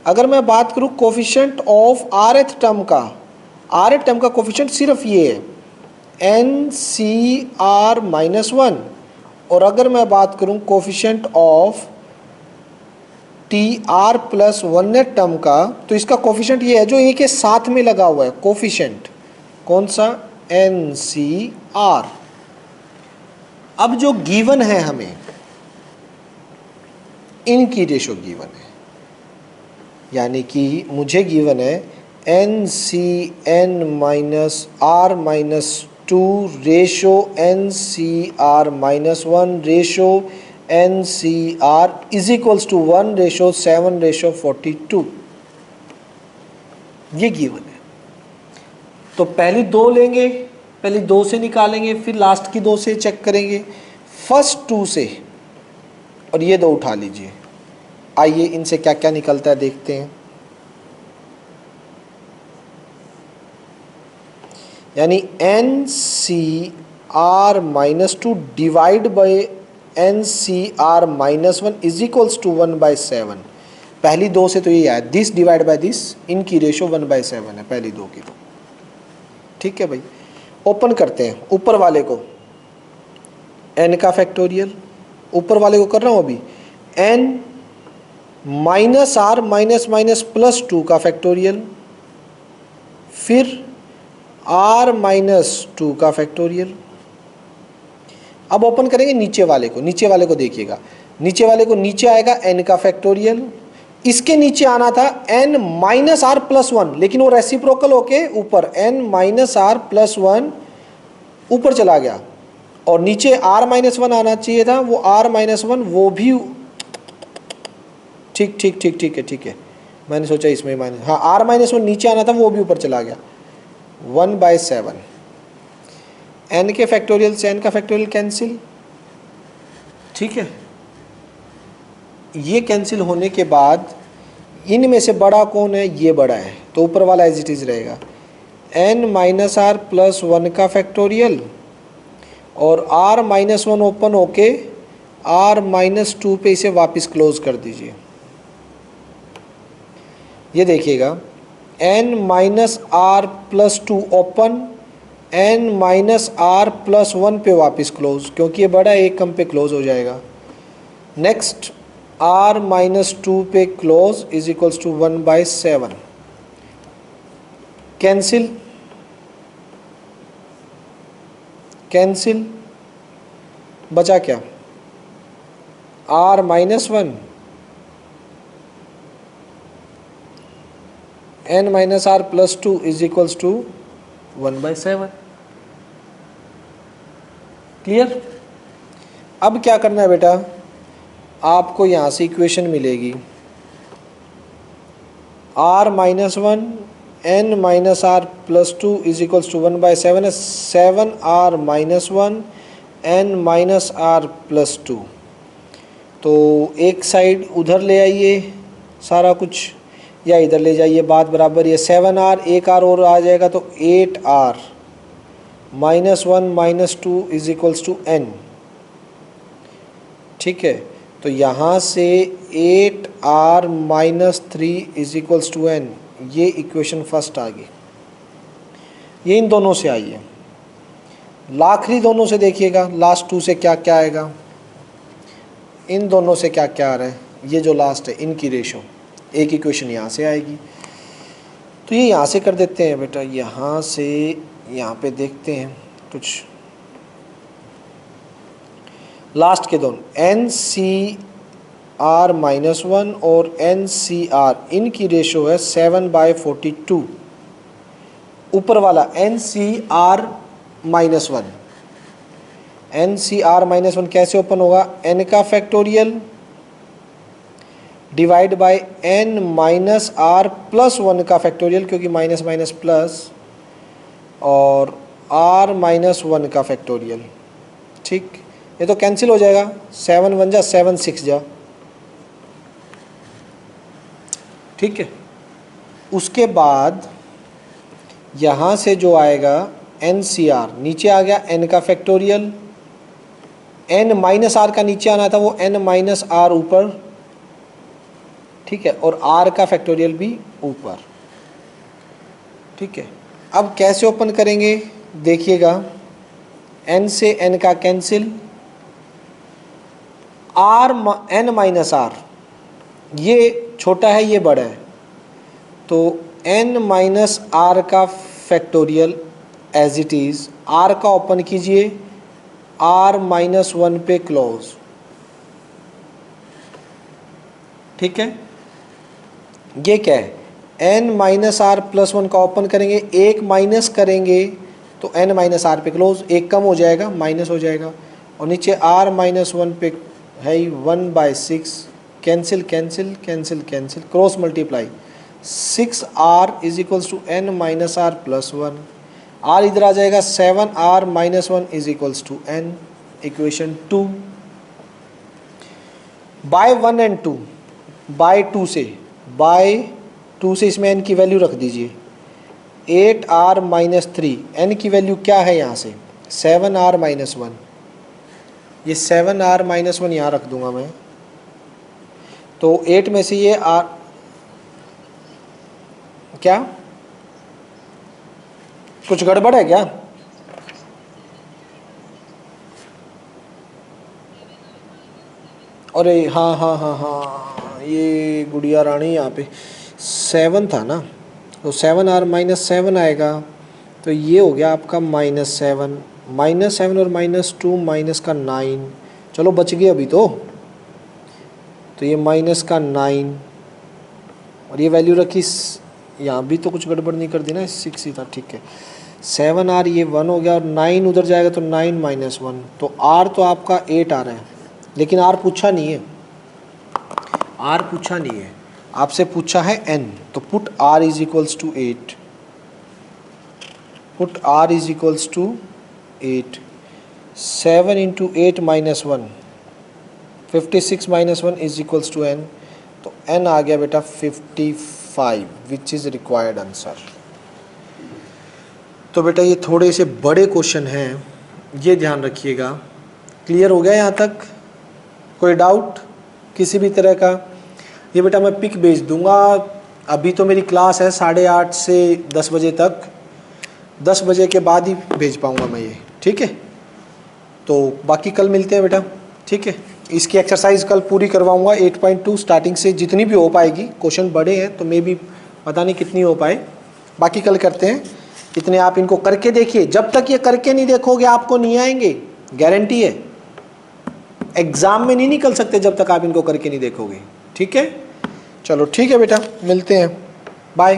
अगर मैं बात करूँ coefficient of are th term का, आर एथ टर्म का कोफिशिएंट सिर्फ ये है एन सी आर माइनस 1। और अगर मैं बात करूँ coefficient of T R plus 1 net term का, तो इसका कोफिशिएंट ये है जो ए के साथ में लगा हुआ है, कोफिशिएंट कौन सा, एन सी आर। अब जो गिवन है हमें, इनकी रेशो गिवन है, यानी कि मुझे गिवन है n c n minus r minus 2 ratio n c r minus 1 ratio n c r is equals to 1 ratio 7 ratio 42, ये गिवन है। तो पहली दो लेंगे, पहली दो से निकालेंगे, फिर लास्ट की दो से चेक करेंगे, फर्स्ट टू से, और ये दो उठा लीजिए। आइए इनसे क्या क्या निकलता है देखते हैं। यानी n c r minus 2 divide by n c r minus 1 is equals to 1/7। पहली दो से तो ये आया, दिस डिवाइड बाय दिस, इनकी रेशो 1/7 है पहली दो की तो। ठीक है भाई, ओपन करते हैं ऊपर वाले को, n का फैक्टोरियल, ऊपर वाले को कर रहा हूँ अभी, n minus r minus minus plus 2 का फैक्टोरियल, फिर r माइनस 2 का फैक्टोरियल। अब ओपन करेंगे नीचे वाले को, नीचे वाले को देखिएगा, नीचे वाले को नीचे आएगा n का फैक्टोरियल, इसके नीचे आना था n माइनस आर प्लस 1, लेकिन वो रेसिप्रोकल होके ऊपर n माइनस आर प्लस 1 ऊपर चला गया, और नीचे r माइनस 1 आना चाहिए था, वो r माइनस 1 वो भी ठीक ठीक ठीक ठीक है, ठीक है, मैंने सोचा इसमें माइनस, हाँ r माइनस 1 नीचे आना था, वो भी ऊपर चला गया, 1/7। n के फैक्टोरियल से n का फैक्टोरियल कैंसिल, ठीक है। ये कैंसिल होने के बाद इनमें से बड़ा कौन है, ये बड़ा है, तो ऊपर वाला एज इट इज रहेगा, n माइनस आर प्लस 1 का फैक्टोरियल, और r माइनस 1 ओपन होके r माइनस 2 पे इसे वापस क्लोज कर दीजिए। ये देखिएगा n minus r plus 2 open, n minus r plus 1 पे वापस क्लोज, क्योंकि ये बड़ा एक कम पे क्लोज हो जाएगा। नेक्स्ट r माइनस 2 पे close is equals to 1/7, cancel cancel, बचा क्या, r minus 1 n minus r plus 2 is equals to 1/7। Clear. अब क्या करना है बेटा, आपको यहाँ से इक्वेशन मिलेगी r minus 1 n minus r plus 2 is equals to 1/7 है, 7r minus 1 n minus r plus 2। तो एक साइड उधर ले आइए सारा कुछ, या इधर ले जाइए, बात बराबर, ये 7r एक r और आ जाएगा तो 8r minus 1 minus 2 is equals to n। ठीक है, तो यहाँ से 8r minus 3 is equals to n, ये इक्वेशन फर्स्ट आ गई। ये इन दोनों से आई है, आखिरी दोनों से देखिएगा, लास्ट टू से क्या क्या आएगा, इन दोनों से क्या क्या आ रहा है, ये जो लास्ट है इनकी रेशो, एक इक्वेशन यहाँ से आएगी। तो ये यहाँ से कर देते हैं बेटा, यहाँ से यहाँ पे देखते हैं कुछ लास्ट के दोनों, एन सी आर माइनस 1 और एन सी आर, इनकी रेशो है 7/42। ऊपर वाला n c r minus 1 n c r minus one कैसे ओपन होगा, एन का factorial divide by n minus r plus one का फैक्टोरियल, क्योंकि माइनस माइनस प्लस, और आर माइनस वन का फैक्टोरियल। ठीक, ये तो कैंसिल हो जाएगा, 7 1 जा 7 6 जा। ठीक है, उसके बाद यहाँ से जो आएगा एन सी आर, नीचे आ गया एन का फैक्टोरियल, एन माइनस आर का नीचे आना था, वो एन माइनस आर ऊपर। ठीक है, और आर का फैक्टोरियल भी ऊपर। ठीक है, अब कैसे ओपन करेंगे देखिएगा, एन से एन का cancel, r n minus r, ये छोटा है ये बड़ा है, तो एन माइनस आर का factorial as it is, r का ओपन कीजिए, आर माइनस वन पे क्लोज। ठीक है, ये क्या है, n minus r plus one का ओपन करेंगे, एक माइनस करेंगे तो एन माइनस आर पे क्लोज, एक कम हो जाएगा माइनस हो जाएगा, और नीचे आर माइनस वन पे है 1/6, cancel cancel cancel cancel, cross multiply, 6r is equals to n minus r plus one, r इधर आ जाएगा, 7r minus one is equals to n, equation 2। By 1 and 2, by 2 से इसमें n की value रख दीजिए, 8r माइनस 3, n की value क्या है यहाँ से 7r माइनस वन, ये 7r माइनस वन यहाँ रख दूंगा मैं, तो 8 में से ये r क्या कुछ गड़बड़ है क्या, अरे हाँ हाँ हाँ हाँ, ये गुड़िया रानी यहाँ पे 7 था ना, तो 7r माइनस 7 आएगा, तो ये हो गया आपका -7, -7 और -2 माइनस का 9, चलो बच गए अभी तो ये माइनस का 9, और ये वैल्यू रखी, यहाँ भी तो कुछ गड़बड़ नहीं कर दी ना, 6 ही था। ठीक है, 7r ये 1 हो गया, और 9 उधर जाएगा तो 9 माइनस 1, तो r तो आपका 8 आ रहा है, लेकिन r पूछा नहीं है, r पूछा नहीं है, आपसे पूछा है n, तो put r is equals to 8, put r is equals to 8, 7 into 8 minus 1, 56 minus 1 is equals to n, तो n आ गया बेटा 55, विच इज़ रिक्वायर्ड आंसर। तो बेटा ये थोड़े से बड़े क्वेश्चन हैं, ये ध्यान रखिएगा। क्लियर हो गया यहाँ तक, कोई डाउट किसी भी तरह का? ये बेटा मैं पिक भेज दूंगा, अभी तो मेरी क्लास है 8:30 से 10 बजे तक, 10 बजे के बाद ही भेज पाऊँगा मैं ये। ठीक है, तो बाकी कल मिलते हैं बेटा। ठीक है, इसकी एक्सरसाइज कल पूरी करवाऊंगा 8.2 स्टार्टिंग से, जितनी भी हो पाएगी, क्वेश्चन बड़े हैं तो मे भी पता नहीं कितनी हो पाए, बाकी कल करते हैं। इतने आप इनको करके देखिए, जब तक ये करके नहीं देखोगे आपको नहीं आएंगे, गारंटी है। एग्जाम में नहीं निकल सकते जब तक आप इनको करके नहीं देखोगे। ठीक है, चलो ठीक है बेटा, मिलते हैं, बाय।